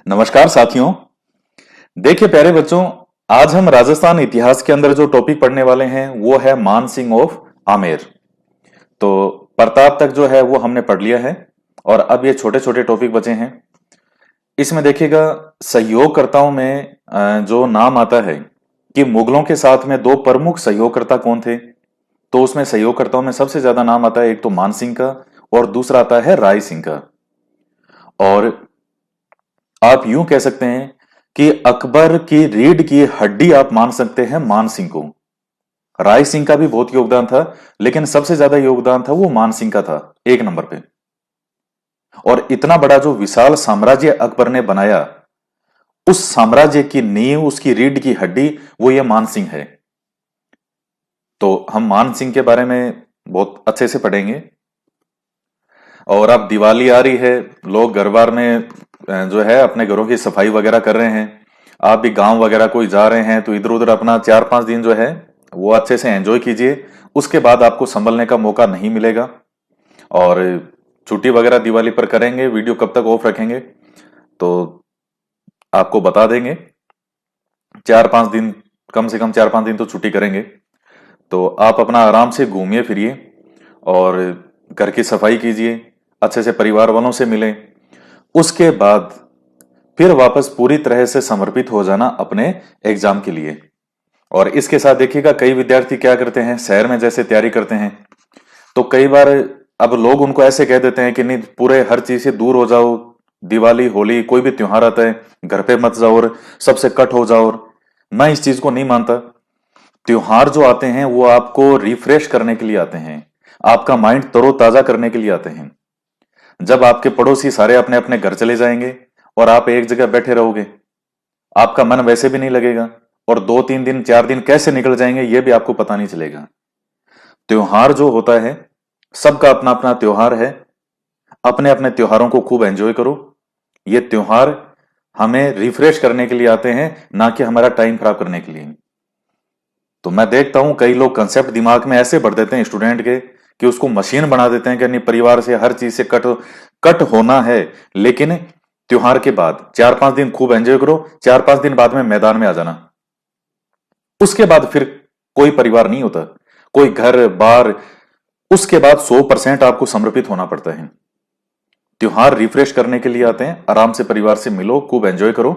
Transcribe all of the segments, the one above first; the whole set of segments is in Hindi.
नमस्कार साथियों। देखिए प्यारे बच्चों, आज हम राजस्थान इतिहास के अंदर जो टॉपिक पढ़ने वाले हैं वो है मान सिंह ऑफ आमेर। तो प्रताप तक जो है वो हमने पढ़ लिया है और अब ये छोटे छोटे टॉपिक बचे हैं। इसमें देखिएगा सहयोगकर्ताओं में जो नाम आता है कि मुगलों के साथ में दो प्रमुख सहयोगकर्ता कौन थे, तो उसमें सहयोगकर्ताओं में सबसे ज्यादा नाम आता है एक तो मान सिंह का और दूसरा आता है राय सिंह का। और आप यूं कह सकते हैं कि अकबर की रीढ़ की हड्डी आप मान सकते हैं मान सिंह को। राय सिंह का भी बहुत योगदान था, लेकिन सबसे ज्यादा योगदान था वो मान सिंह का था, एक नंबर पे। और इतना बड़ा जो विशाल साम्राज्य अकबर ने बनाया, उस साम्राज्य की नींव, उसकी रीढ़ की हड्डी वो ये मान सिंह है। तो हम मान सिंह के बारे में बहुत अच्छे से पढ़ेंगे। और अब दिवाली आ रही है, लोग घर बार में जो है अपने घरों की सफाई वगैरह कर रहे हैं। आप भी गांव वगैरह कोई जा रहे हैं तो इधर उधर अपना 4-5 दिन जो है वो अच्छे से एंजॉय कीजिए। उसके बाद आपको संभलने का मौका नहीं मिलेगा। और छुट्टी वगैरह दिवाली पर करेंगे, वीडियो कब तक ऑफ रखेंगे तो आपको बता देंगे। 4-5 दिन, कम से कम 4-5 दिन तो छुट्टी करेंगे। तो आप अपना आराम से घूमिए फिरिए और घर की सफाई कीजिए, अच्छे से परिवार वालों से मिलें। उसके बाद फिर वापस पूरी तरह से समर्पित हो जाना अपने एग्जाम के लिए। और इसके साथ देखिएगा कई विद्यार्थी क्या करते हैं, शहर में जैसे तैयारी करते हैं तो कई बार अब लोग उनको ऐसे कह देते हैं कि नहीं, पूरे हर चीज से दूर हो जाओ, दिवाली होली कोई भी त्योहार आता है घर पे मत जाओ और सबसे कट हो जाओ। मैं इस चीज को नहीं मानता। त्योहार जो आते हैं वो आपको रिफ्रेश करने के लिए आते हैं, आपका माइंड तरोताजा करने के लिए आते हैं। जब आपके पड़ोसी सारे अपने अपने घर चले जाएंगे और आप एक जगह बैठे रहोगे, आपका मन वैसे भी नहीं लगेगा और 2-3 दिन 4 दिन कैसे निकल जाएंगे ये भी आपको पता नहीं चलेगा। त्योहार जो होता है, सबका अपना अपना त्योहार है। अपने अपने त्योहारों को खूब एंजॉय करो। ये त्योहार हमें रिफ्रेश करने के लिए आते हैं, ना कि हमारा टाइम खराब करने के लिए। तो मैं देखता हूं कई लोग कंसेप्ट दिमाग में ऐसे भर देते हैं स्टूडेंट के कि उसको मशीन बना देते हैं कि नहीं, परिवार से हर चीज से कट कट होना है। लेकिन त्योहार के बाद 4-5 दिन खूब एंजॉय करो, 4-5 दिन बाद में मैदान में आ जाना। उसके बाद फिर कोई परिवार नहीं होता, कोई घर बार। उसके बाद 100% आपको समर्पित होना पड़ता है। त्योहार रिफ्रेश करने के लिए आते हैं, आराम से परिवार से मिलो, खूब एंजॉय करो,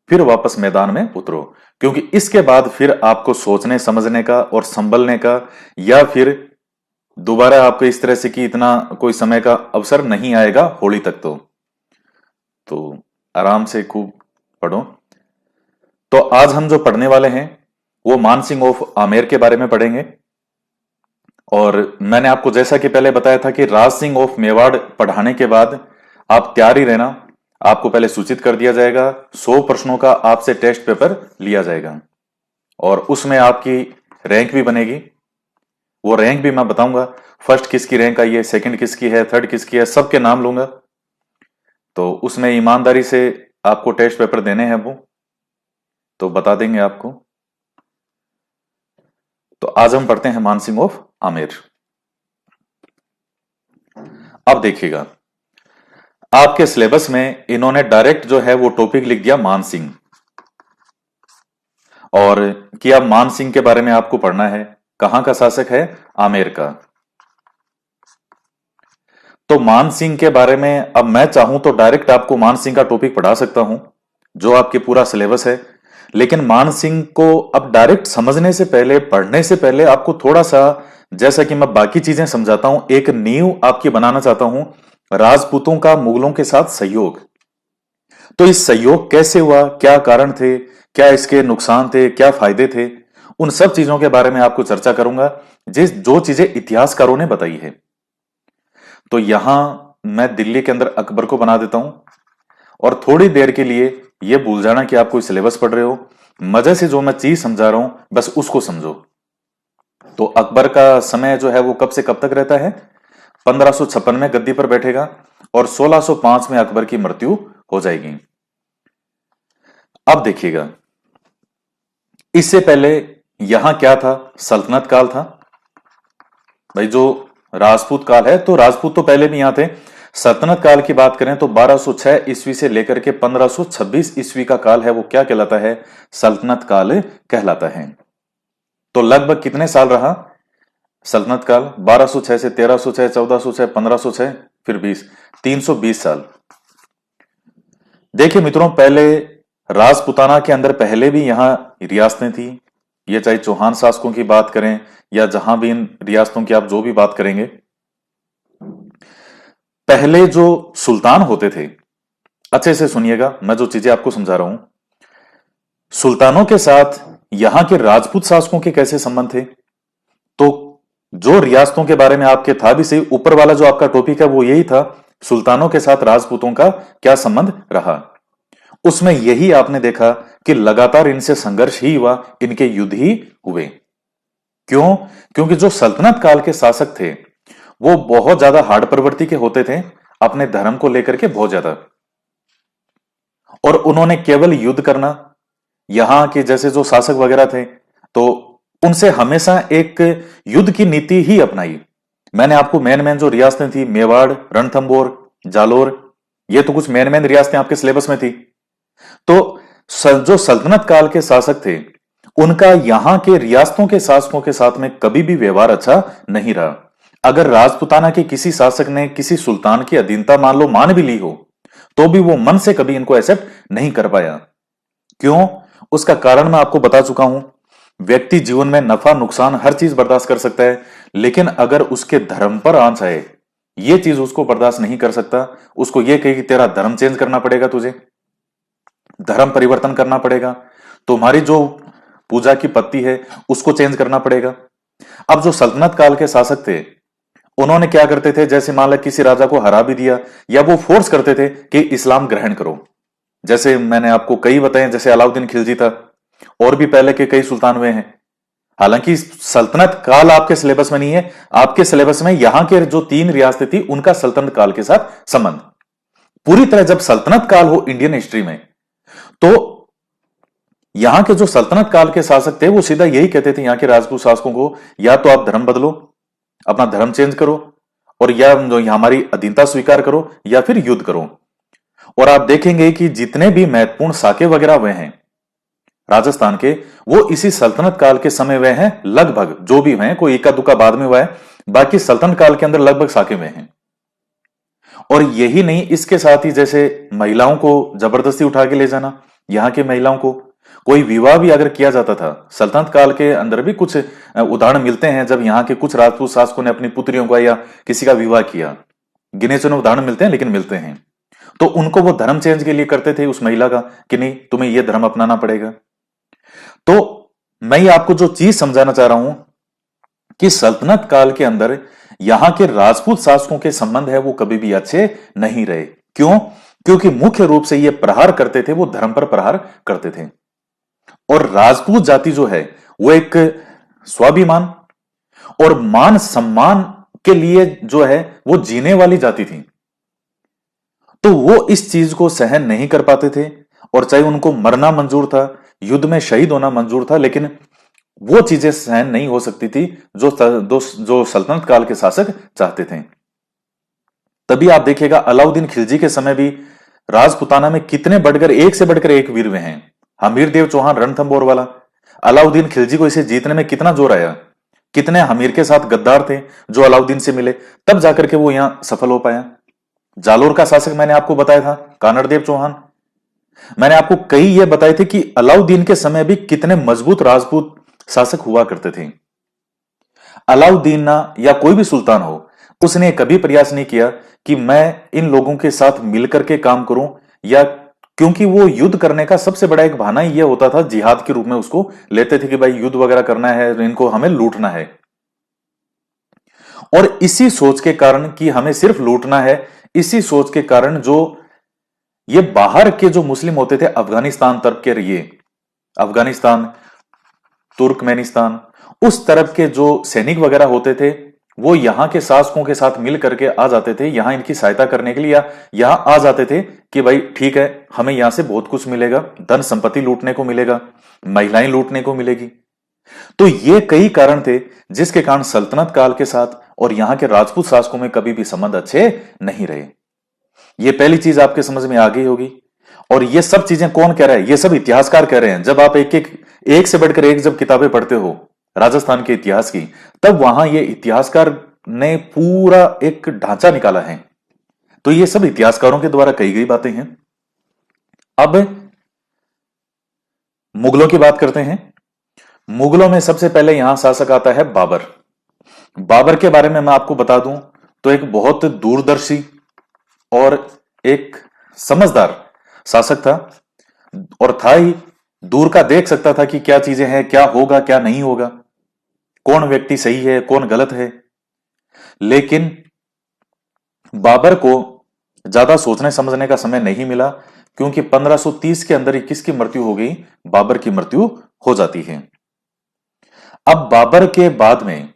फिर वापस मैदान में उतरो। क्योंकि इसके बाद फिर आपको सोचने समझने का और संभलने का, या फिर दोबारा आपको इस तरह से कि इतना कोई समय का अवसर नहीं आएगा होली तक। तो आराम से खूब पढ़ो। तो आज हम जो पढ़ने वाले हैं वो मान सिंह ऑफ आमेर के बारे में पढ़ेंगे। और मैंने आपको जैसा कि पहले बताया था कि राज सिंह ऑफ मेवाड़ पढ़ाने के बाद आप तैयार ही रहना। आपको पहले सूचित कर दिया जाएगा, 100 प्रश्नों का आपसे टेस्ट पेपर लिया जाएगा और उसमें आपकी रैंक भी बनेगी। वो रैंक भी मैं बताऊंगा, फर्स्ट किसकी रैंक आई है, सेकंड किसकी है, थर्ड किसकी है, सबके नाम लूंगा। तो उसमें ईमानदारी से आपको टेस्ट पेपर देने हैं, वो तो बता देंगे आपको। तो आज हम पढ़ते हैं मान सिंह ऑफ आमेर। अब देखिएगा, आपके सिलेबस में इन्होंने डायरेक्ट जो है वो टॉपिक लिख दिया मान सिंह, और कि अब मान सिंह के बारे में आपको पढ़ना है। कहां का शासक है, आमेर का। तो मान सिंह के बारे में अब मैं चाहूं तो डायरेक्ट आपको मान सिंह का टॉपिक पढ़ा सकता हूं जो आपके पूरा सिलेबस है। लेकिन मान सिंह को अब डायरेक्ट समझने से पहले, पढ़ने से पहले आपको थोड़ा सा, जैसा कि मैं बाकी चीजें समझाता हूं, एक नींव आपकी बनाना चाहता हूं। राजपूतों का मुगलों के साथ सहयोग, तो इस सहयोग कैसे हुआ, क्या कारण थे, क्या इसके नुकसान थे, क्या फायदे थे, उन सब चीजों के बारे में आपको चर्चा करूंगा, जिस जो चीजें इतिहासकारों ने बताई है। तो यहां मैं दिल्ली के अंदर अकबर को बना देता हूं और थोड़ी देर के लिए यह भूल जाना कि आप कोई सिलेबस पढ़ रहे हो। मजे से जो मैं चीज समझा रहा हूं बस उसको समझो। तो अकबर का समय जो है वो कब से कब तक रहता है, 1556 में गद्दी पर बैठेगा और 1605 में अकबर की मृत्यु हो जाएगी। अब देखिएगा, इससे पहले यहां क्या था, सल्तनत काल था। भाई जो राजपूत काल है, तो राजपूत तो पहले भी यहां थे। सल्तनत काल की बात करें तो 1206 ईस्वी से लेकर के 1526 ईस्वी का काल है वो क्या कहलाता है? सल्तनत काल कहलाता है। तो लगभग कितने साल रहा सल्तनत काल? 1206 से 1306, 1406, 1506, फिर 20, 320 साल। देखिए मित्रों, पहले राजपुताना के अंदर पहले भी यहां रियासतें थी। ये चाहे चौहान शासकों की बात करें या जहां भी इन रियासतों की आप जो भी बात करेंगे, पहले जो सुल्तान होते थे, अच्छे से सुनिएगा मैं जो चीजें आपको समझा रहा हूं, सुल्तानों के साथ यहां के राजपूत शासकों के कैसे संबंध थे। तो जो रियासतों के बारे में आपके था भी सही, ऊपर वाला जो आपका टॉपिक है वो यही था, सुल्तानों के साथ राजपूतों का क्या संबंध रहा। उसमें यही आपने देखा कि लगातार इनसे संघर्ष ही हुआ, इनके युद्ध ही हुए। क्यों? क्योंकि जो सल्तनत काल के शासक थे वो बहुत ज्यादा हार्ड प्रवृत्ति के होते थे, अपने धर्म को लेकर के बहुत ज्यादा, और उन्होंने केवल युद्ध करना, यहां के जैसे जो शासक वगैरह थे तो उनसे हमेशा एक युद्ध की नीति ही अपनाई। मैंने आपको मेन मेन जो रियासतें थी, मेवाड़, रणथंबोर, जालोर, ये तो कुछ मेन मेन रियासतें आपके सिलेबस में थी। तो जो सल्तनत काल के शासक थे उनका यहां के रियासतों के शासकों के साथ में कभी भी व्यवहार अच्छा नहीं रहा। अगर राजपुताना के किसी शासक ने किसी सुल्तान की अधीनता मान भी ली हो तो भी वो मन से कभी इनको एक्सेप्ट नहीं कर पाया। क्यों? उसका कारण मैं आपको बता चुका हूं। व्यक्ति जीवन में नफा नुकसान हर चीज बर्दाश्त कर सकता है, लेकिन अगर उसके धर्म पर आंच आए ये चीज उसको बर्दाश्त नहीं कर सकता। उसको ये कहे कि तेरा धर्म चेंज करना पड़ेगा, तुझे धर्म परिवर्तन करना पड़ेगा, तुम्हारी जो पूजा की पत्ती है उसको चेंज करना पड़ेगा। अब जो सल्तनत काल के शासक थे उन्होंने क्या करते थे, जैसे मान लो किसी राजा को हरा भी दिया या वो फोर्स करते थे कि इस्लाम ग्रहण करो। जैसे मैंने आपको कई बताए, जैसे अलाउद्दीन खिलजी था, और भी पहले के कई सुल्तान हुए हैं। हालांकि सल्तनत काल आपके सिलेबस में नहीं है, आपके सिलेबस में यहां के जो 3 रियासतें थी उनका सल्तनत काल के साथ संबंध। पूरी तरह जब सल्तनत काल हो इंडियन हिस्ट्री में तो यहां के जो सल्तनत काल के शासक थे वो सीधा यही कहते थे यहां के राजपूत शासकों को, या तो आप धर्म बदलो, अपना धर्म चेंज करो, और या जो हमारी अधीनता स्वीकार करो, या फिर युद्ध करो। और आप देखेंगे कि जितने भी महत्वपूर्ण साके वगैरह हुए हैं राजस्थान के, वो इसी सल्तनत काल के समय हुए हैं। लगभग जो भी हुए हैं, कोई इक्का दुक्का बाद में हुआ है, बाकी सल्तनत काल के अंदर लगभग साके हुए हैं। और यही नहीं, इसके साथ ही जैसे महिलाओं को जबरदस्ती उठा के ले जाना, यहां की महिलाओं को कोई विवाह भी अगर किया जाता था, सल्तनत काल के अंदर भी कुछ उदाहरण मिलते हैं जब यहाँ के कुछ राजपूत शासकों ने अपनी पुत्रियों का या किसी का विवाह किया। गिने चुने उदाहरण मिलते हैं लेकिन मिलते हैं। तो उनको वो धर्म चेंज के लिए करते थे उस महिला का कि नहीं तुम्हें ये धर्म अपनाना पड़ेगा। तो मैं ये आपको जो चीज समझाना चाह रहा हूं कि सल्तनत काल के अंदर यहां के राजपूत शासकों के संबंध है वो कभी भी अच्छे नहीं रहे। क्यों? क्योंकि मुख्य रूप से ये प्रहार करते थे, वो धर्म पर प्रहार करते थे। और राजपूत जाति जो है वो एक स्वाभिमान और मान सम्मान के लिए जो है वो जीने वाली जाति थी। तो वो इस चीज को सहन नहीं कर पाते थे, और चाहे उनको मरना मंजूर था, युद्ध में शहीद होना मंजूर था, लेकिन वो चीजें सहन नहीं हो सकती थी जो सल्तनत काल के शासक चाहते थे। तभी आप देखिएगा अलाउद्दीन खिलजी के समय भी राजपुताना में कितने बढ़कर एक से बढ़कर एक वीर हुए हैं। हमीर देव चौहान रणथंबोर वाला, अलाउद्दीन खिलजी को इसे जीतने में कितना जोर आया, कितने हमीर के साथ गद्दार थे जो अलाउद्दीन से मिले, तब जाकर के वो यहां सफल हो पाया। जालोर का शासक मैंने आपको बताया था कानड़ देव चौहान। मैंने आपको कई ये बताए थे कि अलाउद्दीन के समय भी कितने मजबूत राजपूत शासक हुआ करते थे। अलाउद्दीन ना या कोई भी सुल्तान हो, उसने कभी प्रयास नहीं किया कि मैं इन लोगों के साथ मिलकर के काम करूं, या क्योंकि वो युद्ध करने का सबसे बड़ा एक बहाना ये होता था, जिहाद के रूप में उसको लेते थे कि भाई युद्ध वगैरह करना है, इनको हमें लूटना है। और इसी सोच के कारण कि हमें सिर्फ लूटना है, इसी सोच के कारण जो ये बाहर के जो मुस्लिम होते थे, अफगानिस्तान तरफ के, ये अफगानिस्तान, तुर्कमेनिस्तान, उस तरफ के जो सैनिक वगैरह होते थे वो यहां के शासकों के साथ मिल करके आ जाते थे यहां इनकी सहायता करने के लिए, या यहां आ जाते थे कि भाई ठीक है हमें यहां से बहुत कुछ मिलेगा, धन संपत्ति लूटने को मिलेगा, महिलाएं लूटने को मिलेगी। तो ये कई कारण थे जिसके कारण सल्तनत काल के साथ और यहां के राजपूत शासकों में कभी भी संबंध अच्छे नहीं रहे। ये पहली चीज आपके समझ में आ गई होगी। और ये सब चीजें कौन कह रहा है? ये सब इतिहासकार कह रहे हैं। जब आप एक से बढ़कर एक जब किताबें पढ़ते हो राजस्थान के इतिहास की, तब वहां ये इतिहासकार ने पूरा एक ढांचा निकाला है। तो ये सब इतिहासकारों के द्वारा कही गई बातें हैं। अब मुगलों की बात करते हैं। मुगलों में सबसे पहले यहां शासक आता है बाबर। बाबर के बारे में मैं आपको बता दूं तो एक बहुत दूरदर्शी और एक समझदार शासक था। और था ही, दूर का देख सकता था कि क्या चीजें हैं, क्या होगा क्या नहीं होगा, कौन व्यक्ति सही है कौन गलत है। लेकिन बाबर को ज्यादा सोचने समझने का समय नहीं मिला, क्योंकि 1530 के अंदर ही किसकी मृत्यु हो गई? बाबर की मृत्यु हो जाती है। अब बाबर के बाद में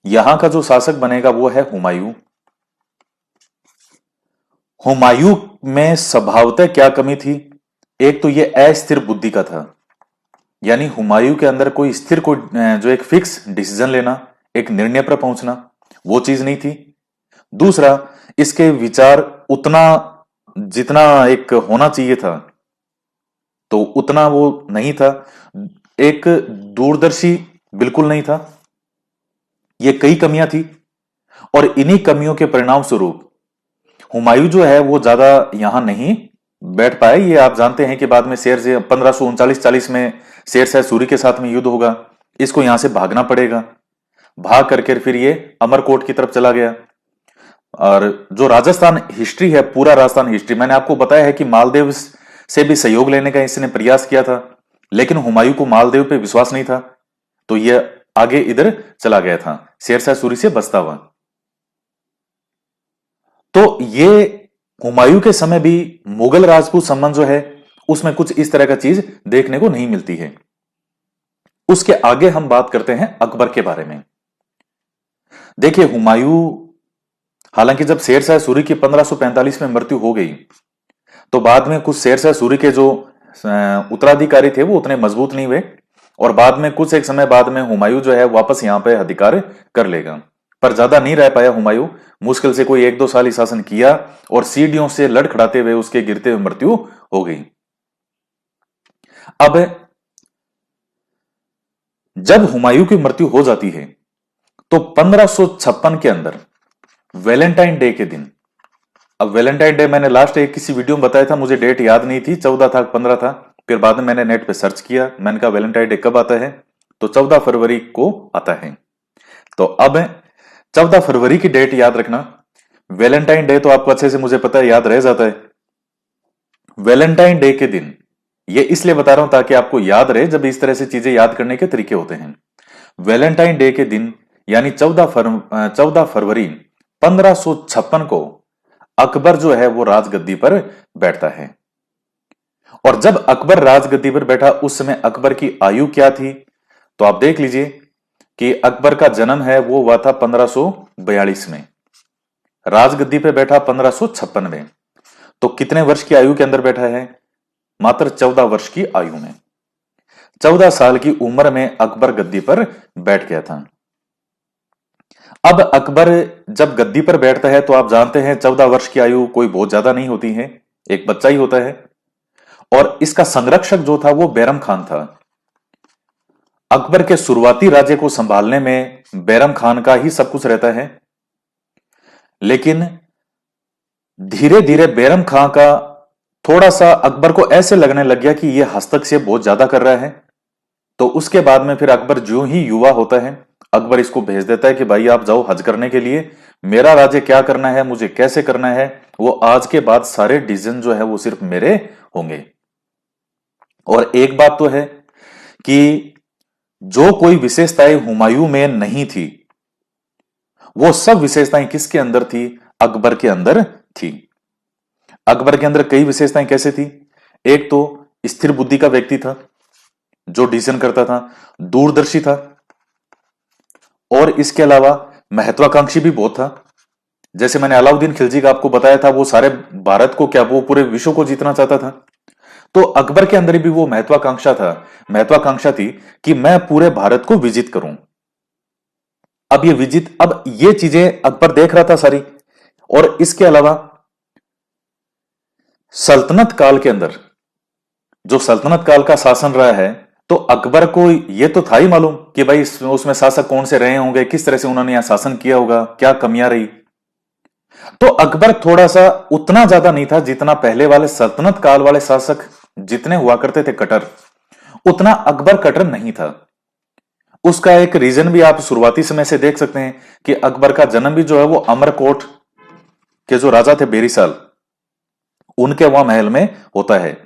यहां का जो शासक बनेगा वो है हुमायूं। हुमायूं में स्वभावतः क्या कमी थी? एक तो ये अस्थिर बुद्धि का था, यानी हुमायूं के अंदर कोई स्थिर, कोई जो एक फिक्स डिसीजन लेना, एक निर्णय पर पहुंचना, वो चीज नहीं थी। दूसरा, इसके विचार उतना जितना एक होना चाहिए था तो उतना वो नहीं था। एक दूरदर्शी बिल्कुल नहीं था। ये कई कमियां थी और इन्हीं कमियों के परिणाम स्वरूप हुमायूं जो है वो ज्यादा यहां नहीं बैठ पाए। ये आप जानते हैं कि बाद में शेर से 1539-40 में शेर शाह सूरी के साथ में युद्ध होगा। इसको यहां से भागना पड़ेगा। भाग करके फिर ये अमरकोट की तरफ चला गया। और जो राजस्थान हिस्ट्री है, पूरा राजस्थान हिस्ट्री, मैंने आपको बताया है कि मालदेव से भी सहयोग लेने का इसने प्रयास किया था, लेकिन हुमायूं को मालदेव पे विश्वास नहीं था, तो यह आगे इधर चला गया था शेरशाह सूरी से बचता हुआ। तो ये हुमायूं के समय भी मुगल राजपूत संबंध जो है उसमें कुछ इस तरह का चीज देखने को नहीं मिलती है। उसके आगे हम बात करते हैं अकबर के बारे में। देखिए, हुमायूं, हालांकि जब शेरशाह सूरी की 1545 में मृत्यु हो गई, तो बाद में कुछ शेरशाह सूरी के जो उत्तराधिकारी थे वो उतने मजबूत नहीं हुए, और बाद में कुछ एक समय बाद में हुमायूं जो है वापस यहां पे अधिकार कर लेगा। पर ज्यादा नहीं रह पाया हुमायूं, मुश्किल से कोई 1-2 साल ही शासन किया और सीढ़ियों से लड़खड़ाते हुए उसके गिरते हुए मृत्यु हो गई। अब जब हुमायूं की मृत्यु हो जाती है तो 1556 के अंदर वैलेंटाइन डे के दिन, अब वैलेंटाइन डे मैंने लास्ट एक किसी वीडियो में बताया था, मुझे डेट याद नहीं थी, 14 था 15 था, फिर बाद में मैंने नेट पे सर्च किया, मैंने कहा वैलेंटाइन डे कब आता है, तो 14 फरवरी को आता है। तो अब 14 फरवरी की डेट याद रखना। वैलेंटाइन डे तो आपको अच्छे से मुझे पता है याद रह जाता है। वैलेंटाइन डे के दिन, ये इसलिए बता रहा हूं ताकि आपको याद रहे, जब इस तरह से चीजें याद करने के तरीके होते हैं। वैलेंटाइन डे के दिन यानी 14 फरवरी 1556 को अकबर जो है वो राजगद्दी पर बैठता है। और जब अकबर राजगद्दी पर बैठा उस समय अकबर की आयु क्या थी? तो आप देख लीजिए कि अकबर का जन्म है वो हुआ था 1542 में, राजगद्दी पे बैठा 1556 में। तो कितने वर्ष की आयु के अंदर बैठा है? मात्र 14 वर्ष की आयु में, 14 साल की उम्र में अकबर गद्दी पर बैठ गया था। अब अकबर जब गद्दी पर बैठता है तो आप जानते हैं 14 वर्ष की आयु कोई बहुत ज्यादा नहीं होती है, एक बच्चा ही होता है। और इसका संरक्षक जो था वो बैरम खान था। अकबर के शुरुआती राज्य को संभालने में बैरम खान का ही सब कुछ रहता है, लेकिन धीरे धीरे बैरम खान का थोड़ा सा अकबर को ऐसे लगने लग गया कि यह हस्तक्षेप बहुत ज्यादा कर रहा है। तो उसके बाद में फिर अकबर जो ही युवा होता है, अकबर इसको भेज देता है कि भाई आप जाओ हज करने के लिए, मेरा राज्य क्या करना है, मुझे कैसे करना है, वो आज के बाद सारे डिसीजन जो है वो सिर्फ मेरे होंगे। और एक बात तो है कि जो कोई विशेषताएं हुमायूं में नहीं थी, वो सब विशेषताएं किसके अंदर थी? अकबर के अंदर थी। अकबर के अंदर कई विशेषताएं कैसे थी? एक तो स्थिर बुद्धि का व्यक्ति था, जो डिसीजन करता था, दूरदर्शी था, और इसके अलावा महत्वाकांक्षी भी बहुत था। जैसे मैंने अलाउद्दीन खिलजी का आपको बताया था, वो सारे भारत को क्या, वो पूरे विश्व को जीतना चाहता था। तो अकबर के अंदर भी वो महत्वाकांक्षा थी कि मैं पूरे भारत को विजित करूं। अब ये चीजें अकबर देख रहा था सारी। और इसके अलावा सल्तनत काल के अंदर जो सल्तनत काल का शासन रहा है, तो अकबर को ये तो था ही मालूम कि भाई उसमें शासक कौन से रहे होंगे, किस तरह से उन्होंने यहां शासन किया होगा, क्या कमियां रही। तो अकबर थोड़ा सा उतना ज्यादा नहीं था जितना पहले वाले सल्तनत काल वाले शासक जितने हुआ करते थे कट्टर, उतना अकबर कट्टर नहीं था। उसका एक रीजन भी आप शुरुआती समय से देख सकते हैं कि अकबर का जन्म भी जो है वो अमरकोट के जो राजा थे बेरीसाल, उनके वहां महल में होता है।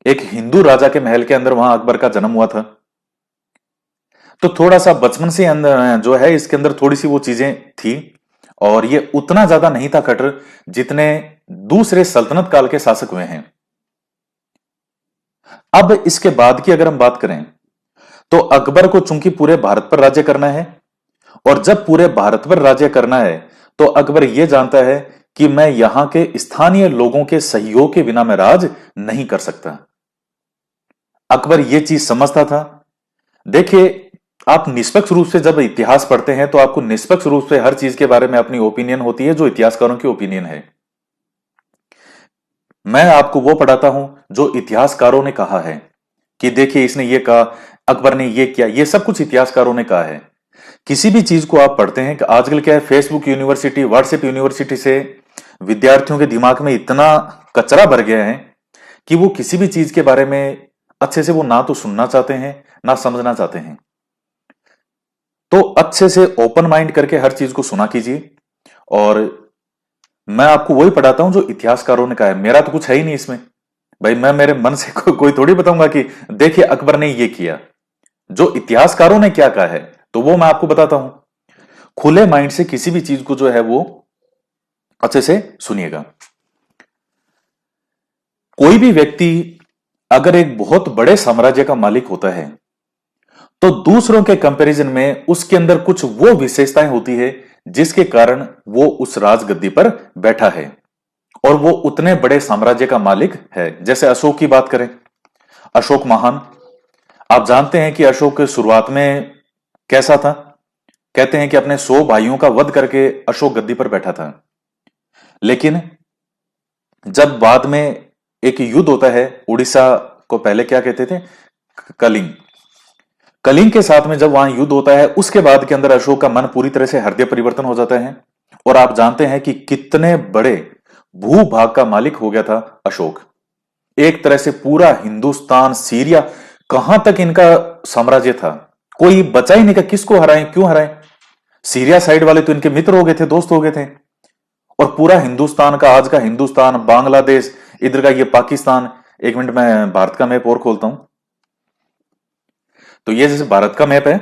एक हिंदू राजा के महल के अंदर वहां अकबर का जन्म हुआ था। तो थोड़ा सा बचपन से अंदर जो है इसके अंदर थोड़ी सी वो चीजें थी, और ये उतना ज्यादा नहीं था कट्टर जितने दूसरे सल्तनत काल के शासक हुए हैं। अब इसके बाद की अगर हम बात करें, तो अकबर को चूंकि पूरे भारत पर राज्य करना है, और जब पूरे भारत पर राज्य करना है तो अकबर यह जानता है कि मैं यहां के स्थानीय लोगों के सहयोग के बिना मैं राज नहीं कर सकता। अकबर यह चीज समझता था। देखिए, आप निष्पक्ष रूप से जब इतिहास पढ़ते हैं तो आपको निष्पक्ष रूप से हर चीज के बारे में अपनी ओपिनियन होती है, जो इतिहासकारों की ओपिनियन है। मैं आपको वो पढ़ाता हूं जो इतिहासकारों ने कहा है कि देखिए इसने ये कहा, अकबर ने ये किया, ये सब कुछ इतिहासकारों ने कहा है। किसी भी चीज को आप पढ़ते हैं कि आजकल क्या है, फेसबुक यूनिवर्सिटी, व्हाट्सएप यूनिवर्सिटी से विद्यार्थियों के दिमाग में इतना कचरा भर गया है कि वो किसी भी चीज के बारे में अच्छे से वो ना तो सुनना चाहते हैं ना समझना चाहते हैं। तो अच्छे से ओपन माइंड करके हर चीज को सुना कीजिए। और मैं आपको वही पढ़ाता हूं जो इतिहासकारों ने कहा है, मेरा तो कुछ है ही नहीं इसमें। भाई मैं मेरे मन से कोई थोड़ी बताऊंगा कि देखिए अकबर ने ये किया। जो इतिहासकारों ने क्या कहा है तो वो मैं आपको बताता हूं। खुले माइंड से किसी भी चीज को जो है वो अच्छे से सुनिएगा। कोई भी व्यक्ति अगर एक बहुत बड़े साम्राज्य का मालिक होता है तो दूसरों के कंपैरिजन में उसके अंदर कुछ वो विशेषताएं होती है जिसके कारण वो उस राजगद्दी पर बैठा है और वो उतने बड़े साम्राज्य का मालिक है। जैसे अशोक की बात करें, अशोक महान, आप जानते हैं कि अशोक शुरुआत में कैसा था। कहते हैं कि अपने 100 भाइयों का वध करके अशोक गद्दी पर बैठा था। लेकिन जब बाद में एक युद्ध होता है, उड़ीसा को पहले क्या कहते थे, कलिंग, कलिंग के साथ में जब वहां युद्ध होता है, उसके बाद के अंदर अशोक का मन पूरी तरह से हृदय परिवर्तन हो जाता है। और आप जानते हैं कि कितने बड़े भूभाग का मालिक हो गया था अशोक। एक तरह से पूरा हिंदुस्तान, सीरिया, कहां तक इनका साम्राज्य था, कोई बचा ही नहीं का किसको हराएं, क्यों हराएं। सीरिया साइड वाले तो इनके मित्र हो गए थे, दोस्त हो गए थे। और पूरा हिंदुस्तान का, आज का हिंदुस्तान, बांग्लादेश, इधर का ये पाकिस्तान। एक मिनट में भारत का मैप और खोलता हूं। तो ये जैसे भारत का मैप है,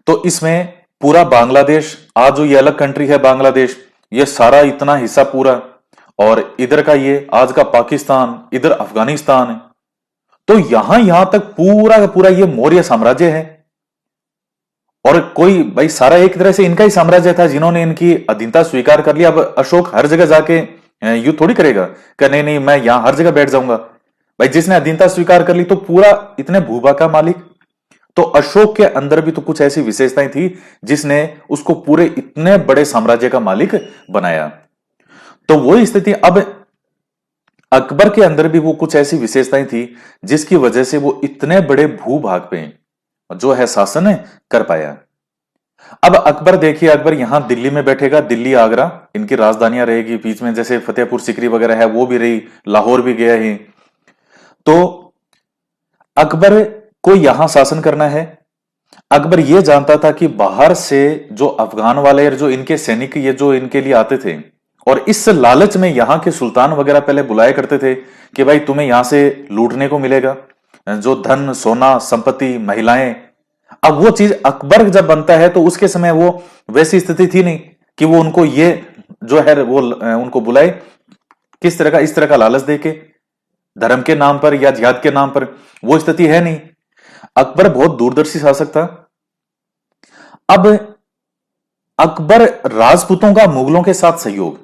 तो इसमें पूरा बांग्लादेश, आज जो ये अलग कंट्री है बांग्लादेश, ये सारा इतना हिस्सा पूरा, और इधर का ये आज का पाकिस्तान, इधर अफगानिस्तान है। तो यहां तक पूरा का पूरा ये मौर्य साम्राज्य है। और कोई भाई सारा एक तरह से इनका ही साम्राज्य था जिन्होंने इनकी अधीनता स्वीकार कर लिया। अब अशोक हर जगह जाके युद्ध थोड़ी करेगा कि नहीं नहीं मैं यहां हर जगह बैठ जाऊंगा। भाई जिसने अधीनता स्वीकार कर ली तो पूरा इतने भूभाग का मालिक। तो अशोक के अंदर भी तो कुछ ऐसी विशेषताएं थी जिसने उसको पूरे इतने बड़े साम्राज्य का मालिक बनाया। तो वही स्थिति अब अकबर के अंदर भी वो कुछ ऐसी विशेषताएं थी जिसकी वजह से वो इतने बड़े भूभाग पे जो है शासन कर पाया। अब अकबर देखिए, अकबर यहां दिल्ली में बैठेगा, दिल्ली आगरा इनकी राजधानियां रहेगी, बीच में जैसे फतेहपुर सिकरी वगैरह है वो भी रही, लाहौर भी गया है। तो अकबर को यहां शासन करना है। अकबर यह जानता था कि बाहर से जो अफगान वाले, जो इनके सैनिक, ये जो इनके लिए आते थे, और इस लालच में यहां के सुल्तान वगैरह पहले बुलाया करते थे कि भाई तुम्हें यहां से लूटने को मिलेगा, जो धन, सोना, संपत्ति, महिलाएं। अब वो चीज अकबर जब बनता है तो उसके समय वो वैसी स्थिति थी नहीं कि वो उनको ये जो है वो उनको बुलाए। किस तरह का, इस तरह का लालच देके, धर्म के नाम पर या जिहाद के नाम पर, वो स्थिति है नहीं। अकबर बहुत दूरदर्शी शासक था। अब अकबर राजपूतों का मुगलों के साथ सहयोग,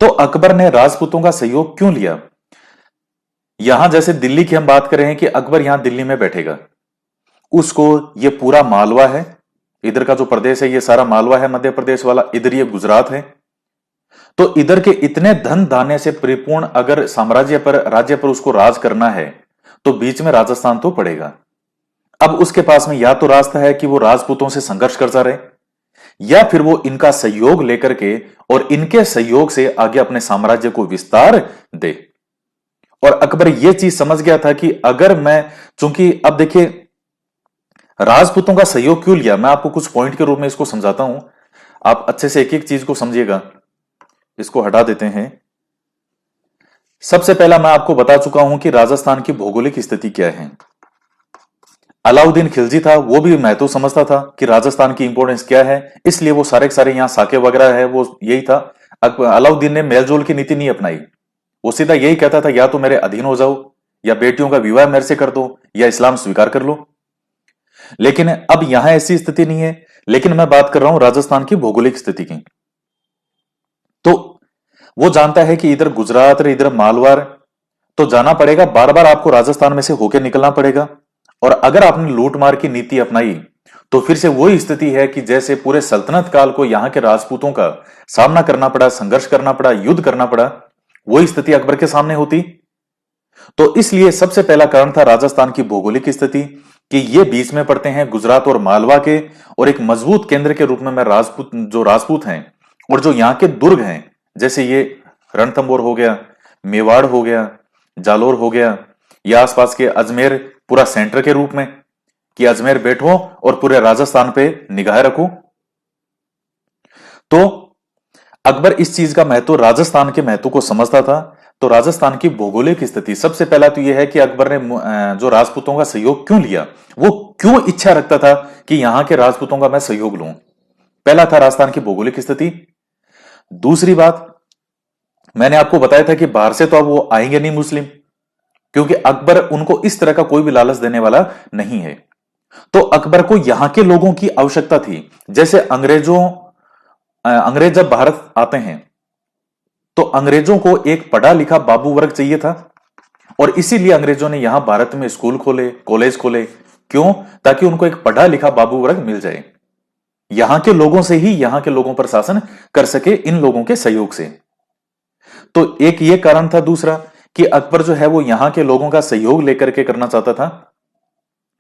तो अकबर ने राजपूतों का सहयोग क्यों लिया। यहां जैसे दिल्ली की हम बात कर रहे हैं कि अकबर यहां दिल्ली में बैठेगा, उसको ये पूरा मालवा है, इधर का जो प्रदेश है ये सारा मालवा है, मध्य प्रदेश वाला, इधर ये गुजरात है। तो इधर के इतने धन धान्य से परिपूर्ण अगर साम्राज्य पर, राज्य पर उसको राज करना है, तो बीच में राजस्थान तो पड़ेगा। अब उसके पास में या तो रास्ता है कि वो राजपूतों से संघर्ष करता रहे, या फिर वो इनका सहयोग लेकर के और इनके सहयोग से आगे अपने साम्राज्य को विस्तार दे। और अकबर ये चीज समझ गया था कि अगर मैं, चूंकि अब देखिए राजपूतों का सहयोग क्यों लिया, मैं आपको कुछ पॉइंट के रूप में इसको समझाता हूं, आप अच्छे से एक एक चीज को समझिएगा। इसको हटा देते हैं। सबसे पहला मैं आपको बता चुका हूं कि राजस्थान की भौगोलिक स्थिति क्या है। अलाउद्दीन खिलजी था, वो भी महत्व समझता था कि राजस्थान की इंपॉर्टेंस क्या है, इसलिए वो सारे के सारे यहां साके वगैरह है, वो यही था। अलाउद्दीन ने मेलजोल की नीति नहीं अपनाई, वो सीधा यही कहता था या तो मेरे अधीन हो जाओ, या बेटियों का विवाह मेरे से कर दो, या इस्लाम स्वीकार कर लो। लेकिन अब यहां ऐसी स्थिति नहीं है। लेकिन मैं बात कर रहा हूं राजस्थान की भौगोलिक स्थिति की। तो वो जानता है कि इधर गुजरात और इधर मालवार, तो जाना पड़ेगा, बार बार आपको राजस्थान में से होकर निकलना पड़ेगा। और अगर आपने लूटमार की नीति अपनाई, तो फिर से वही स्थिति है कि जैसे पूरे सल्तनत काल को यहां के राजपूतों का सामना करना पड़ा, संघर्ष करना पड़ा, युद्ध करना पड़ा, वही स्थिति अकबर के सामने होती। तो इसलिए सबसे पहला कारण था राजस्थान की भौगोलिक स्थिति, कि ये बीच में पड़ते हैं गुजरात और मालवा के, और एक मजबूत केंद्र के रूप में मैं राजपूत हैं और जो यहाँ के दुर्ग हैं, जैसे ये रणथंबोर हो गया, मेवाड़ हो गया, जालोर हो गया, या आसपास के अजमेर पूरा सेंटर के रूप में, कि अजमेर बैठो और पूरे राजस्थान पे निगाह रखो। तो अकबर इस चीज का महत्व, राजस्थान के महत्व को समझता था। तो राजस्थान की भौगोलिक स्थिति, सबसे पहला तो यह है कि अकबर ने जो राजपूतों का सहयोग क्यों लिया, वो क्यों इच्छा रखता था कि यहां के राजपूतों का मैं सहयोग लूं। पहला था राजस्थान की भौगोलिक स्थिति। दूसरी बात, मैंने आपको बताया था कि बाहर से तो अब वो आएंगे नहीं मुस्लिम, क्योंकि अकबर उनको इस तरह का कोई भी लालच देने वाला नहीं है। तो अकबर को यहां के लोगों की आवश्यकता थी। जैसे अंग्रेज जब भारत आते हैं, तो अंग्रेजों को एक पढ़ा लिखा बाबू वर्ग चाहिए था, और इसीलिए अंग्रेजों ने यहां भारत में स्कूल खोले, कॉलेज खोले। क्यों? ताकि उनको एक पढ़ा लिखा बाबू वर्ग मिल जाए, यहां के लोगों से ही यहां के लोगों पर शासन कर सके, इन लोगों के सहयोग से। तो एक ये कारण था। दूसरा कि अकबर जो है वो यहां के लोगों का सहयोग लेकर के करना चाहता था,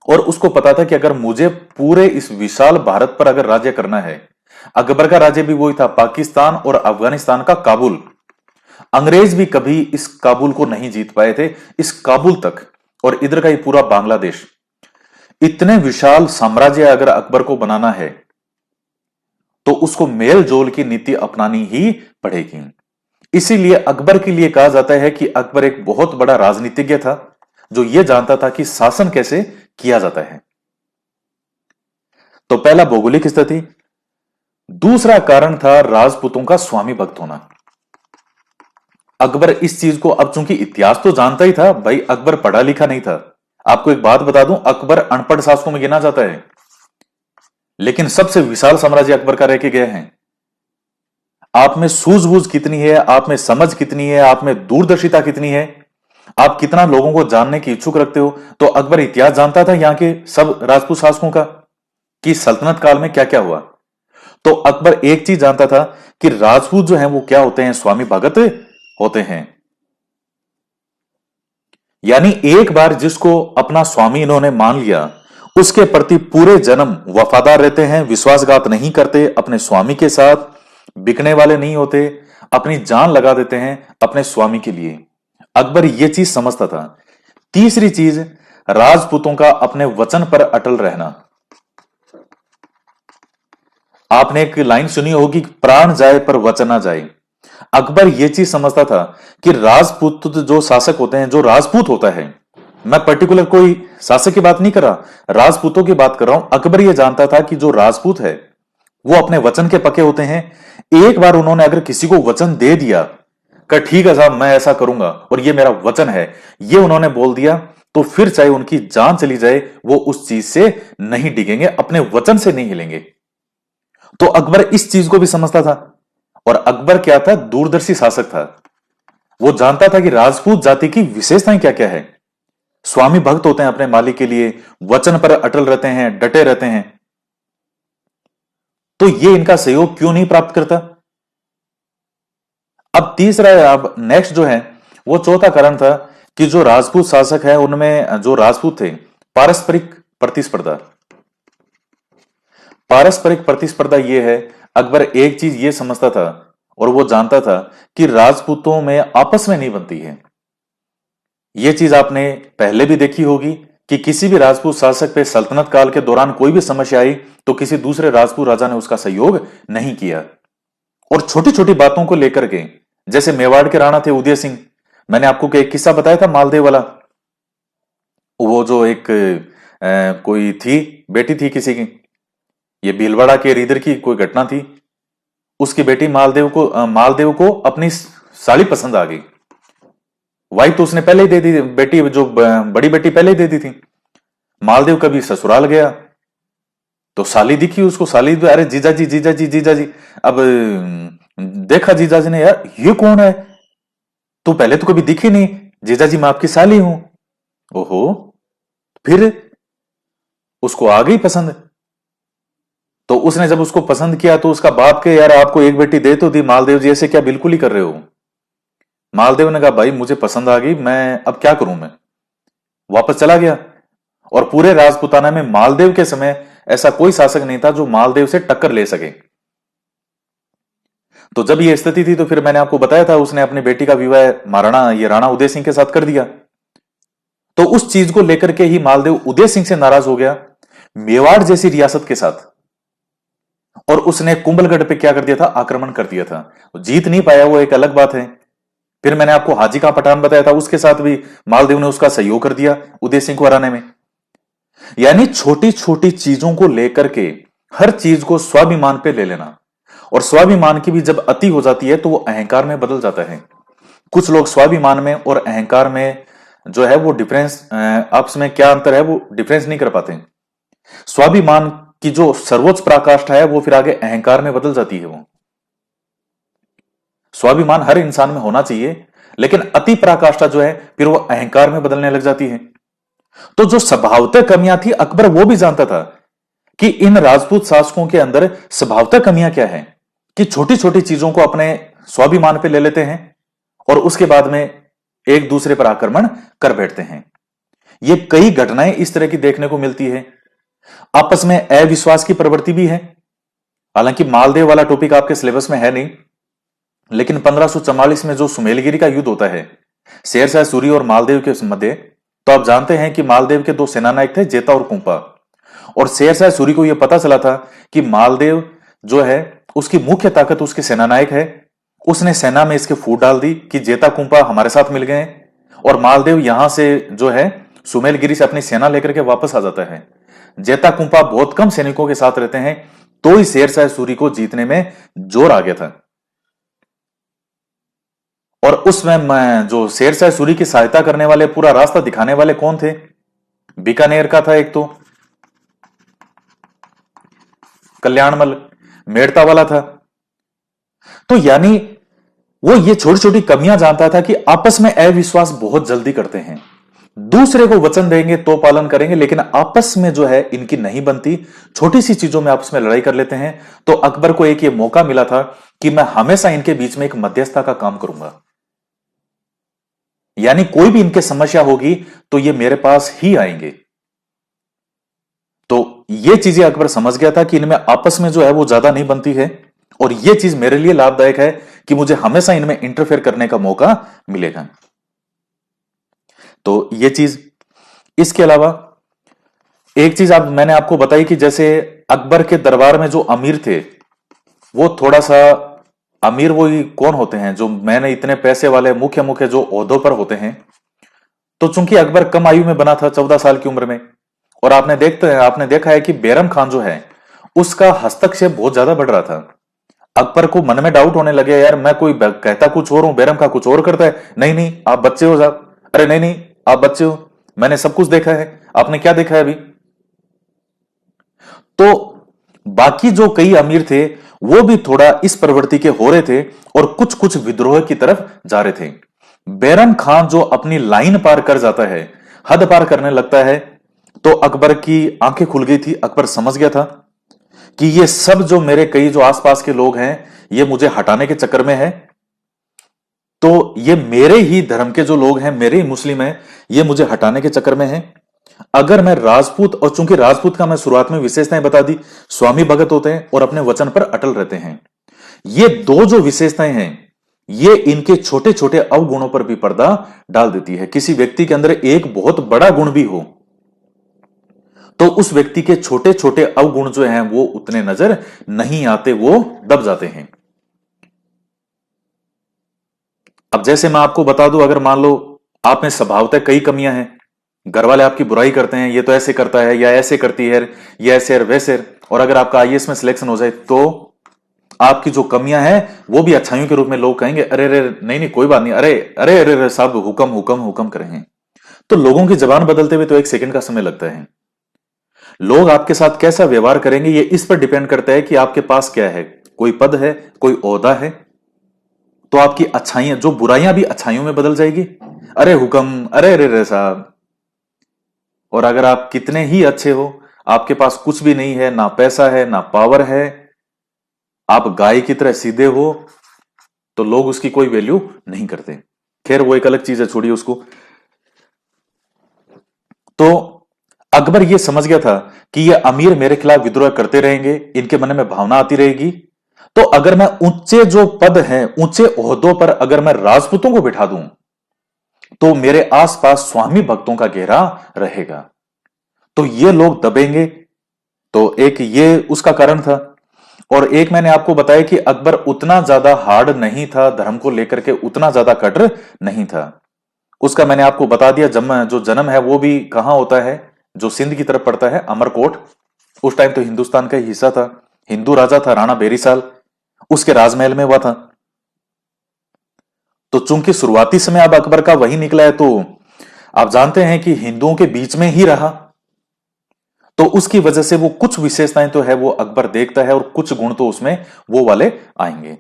और उसको पता था कि अगर मुझे पूरे इस विशाल भारत पर अगर राज्य करना है, अकबर का राज्य भी वही था, पाकिस्तान और अफगानिस्तान का काबुल। अंग्रेज भी कभी इस काबुल को नहीं जीत पाए थे, इस काबुल तक, और इधर का ही पूरा बांग्लादेश। इतने विशाल साम्राज्य अगर अकबर को बनाना है, तो उसको मेल जोल की नीति अपनानी ही पड़ेगी। इसीलिए अकबर के लिए कहा जाता है कि अकबर एक बहुत बड़ा राजनीतिज्ञ था, जो यह जानता था कि शासन कैसे किया जाता है। तो पहला भौगोलिक स्थिति। दूसरा कारण था राजपूतों का स्वामी भक्त होना। अकबर इस चीज को, अब चूंकि इतिहास तो जानता ही था भाई, अकबर पढ़ा लिखा नहीं था। आपको एक बात बता दूं, अकबर अनपढ़ शासकों में गिना जाता है, लेकिन सबसे विशाल साम्राज्य अकबर का रह के गए हैं। आप में सूझबूझ कितनी है, आप में समझ कितनी है, आप में दूरदर्शिता कितनी है, आप कितना लोगों को जानने की इच्छुक रखते हो। तो अकबर इतिहास जानता था यहां के सब राजपूत शासकों का, कि सल्तनत काल में क्या क्या हुआ। तो अकबर एक चीज जानता था कि राजपूत जो हैं वो क्या होते हैं, स्वामी भगत होते हैं। यानी एक बार जिसको अपना स्वामी इन्होंने मान लिया, उसके प्रति पूरे जन्म वफादार रहते हैं, विश्वासघात नहीं करते, अपने स्वामी के साथ बिकने वाले नहीं होते, अपनी जान लगा देते हैं अपने स्वामी के लिए। अकबर यह चीज समझता था। तीसरी चीज, राजपूतों का अपने वचन पर अटल रहना। आपने एक लाइन सुनी होगी, प्राण जाए पर वचन ना जाए। अकबर यह चीज समझता था कि राजपूत जो शासक होते हैं, जो राजपूत होता है, मैं पर्टिकुलर कोई शासक की बात नहीं कर रहा, राजपूतों की बात कर रहा हूं। अकबर यह जानता था कि जो राजपूत है वो अपने वचन के पक्के होते हैं। एक बार उन्होंने अगर किसी को वचन दे दिया, कहा ठीक है साहब मैं ऐसा करूंगा और ये मेरा वचन है, ये उन्होंने बोल दिया, तो फिर चाहे उनकी जान चली जाए, वो उस चीज से नहीं डिगेंगे, अपने वचन से नहीं हिलेंगे। तो अकबर इस चीज को भी समझता था। और अकबर क्या था, दूरदर्शी शासक था। वो जानता था कि राजपूत जाति की विशेषताएं क्या क्या है। स्वामी भक्त होते हैं अपने मालिक के लिए, वचन पर अटल रहते हैं, डटे रहते हैं। तो ये इनका सहयोग क्यों नहीं प्राप्त करता? अब तीसरा, अब नेक्स्ट जो है वो चौथा कारण था कि जो राजपूत शासक है उनमें जो राजपूत थे, पारस्परिक प्रतिस्पर्धा। पारस्परिक प्रतिस्पर्धा ये है, अकबर एक चीज ये समझता था और वो जानता था कि राजपूतों में आपस में नहीं बनती है। ये चीज आपने पहले भी देखी होगी कि किसी भी राजपूत शासक पे सल्तनत काल के दौरान कोई भी समस्या आई तो किसी दूसरे राजपूत राजा ने उसका सहयोग नहीं किया। और छोटी छोटी बातों को लेकर के, जैसे मेवाड़ के राणा थे उदय सिंह, मैंने आपको एक किस्सा बताया था मालदेव वाला, वो जो एक कोई थी, बेटी थी किसी की, ये भीलवाड़ा के रीदर की कोई घटना थी। उसकी बेटी मालदेव को अपनी साड़ी पसंद आ गई। वाइफ तो उसने पहले ही दे दी, बेटी जो बड़ी बेटी पहले ही दे दी थी। मालदेव कभी ससुराल गया तो साली दिखी उसको, साली, अरे जीजा जी जीजा जी जीजा जी। अब देखा जीजा जी ने, यार ये कौन है, तू पहले तो कभी दिखी नहीं, जीजा जी मैं आपकी साली हूं। ओहो, फिर उसको आ गई पसंद। तो उसने जब उसको पसंद किया तो उसका बाप के, यार आपको एक बेटी दे तो दी, मालदेव जी ऐसे क्या बिल्कुल ही कर रहे हो। मालदेव ने कहा भाई मुझे पसंद आ गई, मैं अब क्या करूं, मैं वापस चला गया। और पूरे राजपुताना में मालदेव के समय ऐसा कोई शासक नहीं था जो मालदेव से टक्कर ले सके। तो जब ये स्थिति थी तो फिर मैंने आपको बताया था उसने अपनी बेटी का विवाह महाराणा ये राणा उदय सिंह के साथ कर दिया। तो उस चीज को लेकर के ही मालदेव उदय सिंह से नाराज हो गया, मेवाड़ जैसी रियासत के साथ, और उसने कुंभलगढ़ पे क्या कर दिया था, आक्रमण कर दिया था। जीत नहीं पाया वो एक अलग बात है। फिर मैंने आपको हाजी का पठान बताया था, उसके साथ भी मालदेव ने उसका सहयोग कर दिया उदय सिंह को हराने में। यानी छोटी छोटी चीजों को लेकर के हर चीज को स्वाभिमान पे ले लेना, और स्वाभिमान की भी जब अति हो जाती है तो वो अहंकार में बदल जाता है। कुछ लोग स्वाभिमान में और अहंकार में जो है वो डिफरेंस, आपस में क्या अंतर है वो डिफरेंस नहीं कर पाते। स्वाभिमान की जो सर्वोच्च पराकाष्ठा है वो फिर आगे अहंकार में बदल जाती है। वो स्वाभिमान हर इंसान में होना चाहिए, लेकिन अति पराकाष्ठा जो है फिर वो अहंकार में बदलने लग जाती है। तो जो स्वभावतः कमियां थी अकबर वो भी जानता था कि इन राजपूत शासकों के अंदर स्वभावतः कमियां क्या है, कि छोटी छोटी चीजों को अपने स्वाभिमान पे ले लेते हैं और उसके बाद में एक दूसरे पर आक्रमण कर बैठते हैं। ये कई घटनाएं इस तरह की देखने को मिलती है। आपस में अविश्वास की प्रवृत्ति भी है। हालांकि मालदेव वाला टॉपिक आपके सिलेबस में है नहीं, लेकिन 1544 में जो सुमेलगिरी का युद्ध होता है शेरशाह सूरी और मालदेव के मध्य, तो आप जानते हैं कि मालदेव के दो सेनानायक थे, जेता और कुंपा। और शेरशाह सूरी को यह पता चला था कि मालदेव जो है उसकी मुख्य ताकत उसके सेनानायक है। उसने सेना में इसके फूट डाल दी कि जेता कुंपा हमारे साथ मिल गए, और मालदेव यहां से जो है सुमेलगिरी से अपनी सेना लेकर के वापस आ जाता है। जेता कुंपा बहुत कम सैनिकों के साथ रहते हैं, तो ही शेरशाह सूरी को जीतने में जोर आ गया था। और उसमें जो शेरशाह सूरी की सहायता करने वाले, पूरा रास्ता दिखाने वाले कौन थे, बीकानेर का था एक, तो कल्याणमल मेड़ता वाला था। तो यानी वो ये छोटी छोटी कमियां जानता था कि आपस में अविश्वास बहुत जल्दी करते हैं, दूसरे को वचन देंगे तो पालन करेंगे, लेकिन आपस में जो है इनकी नहीं बनती, छोटी सी चीजों में आपस में लड़ाई कर लेते हैं। तो अकबर को एक ये मौका मिला था कि मैं हमेशा इनके बीच में एक मध्यस्थता का काम करूंगा, यानी कोई भी इनके समस्या होगी तो ये मेरे पास ही आएंगे। तो ये चीजें अकबर समझ गया था कि इनमें आपस में जो है वो ज्यादा नहीं बनती है, और ये चीज मेरे लिए लाभदायक है कि मुझे हमेशा इनमें इंटरफेयर करने का मौका मिलेगा। तो ये चीज, इसके अलावा एक चीज मैंने आपको बताई कि जैसे अकबर के दरबार में जो अमीर थे वो थोड़ा सा, अमीर वो ही कौन होते हैं, जो मैंने इतने पैसे वाले मुख्य मुख्य जो ओहदों पर होते हैं। तो चूंकि अकबर कम आयु में बना था, 14 साल की उम्र में, और आपने देखा है कि बैरम खान जो है उसका हस्तक्षेप बहुत ज्यादा बढ़ रहा था। अकबर को मन में डाउट होने लगे, यार मैं कोई कहता कुछ और हूं, बैरम खान कुछ और करता है। नहीं नहीं आप बच्चे हो साहब, अरे नहीं नहीं आप बच्चे हो, मैंने सब कुछ देखा है, आपने क्या देखा है अभी। तो बाकी जो कई अमीर थे वो भी थोड़ा इस प्रवृत्ति के हो रहे थे और कुछ कुछ विद्रोह की तरफ जा रहे थे। बैरम खान जो अपनी लाइन पार कर जाता है, हद पार करने लगता है, तो अकबर की आंखें खुल गई थी। अकबर समझ गया था कि ये सब जो मेरे कई जो आसपास के लोग हैं ये मुझे हटाने के चक्कर में है, तो ये मेरे ही धर्म के जो लोग हैं, मेरे ही मुस्लिम हैं, ये मुझे हटाने के चक्कर में हैं। अगर मैं राजपूत, और चूंकि राजपूत का मैं शुरुआत में विशेषताएं बता दी, स्वामी भगत होते हैं और अपने वचन पर अटल रहते हैं। ये दो जो विशेषताएं हैं, ये इनके छोटे छोटे अवगुणों पर भी पर्दा डाल देती है। किसी व्यक्ति के अंदर एक बहुत बड़ा गुण भी हो, तो उस व्यक्ति के छोटे छोटे अवगुण जो हैं वो उतने नजर नहीं आते, वो दब जाते हैं। अब जैसे मैं आपको बता दूं, अगर मान लो आप में स्वभावतः कई कमियां हैं, घर वाले आपकी बुराई करते हैं, ये तो ऐसे करता है, या ऐसे करती है, या ऐसे और वैसे, और अगर आपका आईएएस में सिलेक्शन हो जाए तो आपकी जो कमियां हैं वो भी अच्छाइयों के रूप में लोग कहेंगे, अरे अरे नहीं नहीं कोई बात नहीं, अरे अरे अरे अरे साहब हुक्म हुक्म हुक्म करें। तो लोगों की जबान बदलते हुए तो एक सेकंड का समय लगता है। लोग आपके साथ कैसा व्यवहार करेंगे ये इस पर डिपेंड करता है कि आपके पास क्या है, कोई पद है, कोई ओहदा है, तो आपकी अच्छाइयां, जो बुराइयां भी अच्छाइयों में बदल जाएगी, अरे हुक्म, अरे अरे अरे साहब। और अगर आप कितने ही अच्छे हो, आपके पास कुछ भी नहीं है, ना पैसा है ना पावर है, आप गाय की तरह सीधे हो, तो लोग उसकी कोई वैल्यू नहीं करते। खैर वो एक अलग चीज है, छोड़िए उसको। तो अकबर ये समझ गया था कि ये अमीर मेरे खिलाफ विद्रोह करते रहेंगे, इनके मन में भावना आती रहेगी, तो अगर मैं ऊंचे जो पद हैं, ऊंचे ओहदों पर अगर मैं राजपूतों को बिठा दूं, तो मेरे आसपास स्वामी भक्तों का घेरा रहेगा, तो ये लोग दबेंगे। तो एक ये उसका कारण था। और एक मैंने आपको बताया कि अकबर उतना ज्यादा हार्ड नहीं था, धर्म को लेकर के उतना ज्यादा कट्टर नहीं था। उसका मैंने आपको बता दिया, जो जन्म है वो भी कहां होता है, जो सिंध की तरफ पड़ता है, अमरकोट। उस टाइम तो हिंदुस्तान का ही हिस्सा था, हिंदू राजा था राणा बेरीसाल, उसके राजमहल में हुआ था। तो चूंकि शुरुआती समय अब अकबर का वही निकला है, तो आप जानते हैं कि हिंदुओं के बीच में ही रहा, तो उसकी वजह से वो कुछ विशेषताएं तो है वो अकबर देखता है, और कुछ गुण तो उसमें वो वाले आएंगे।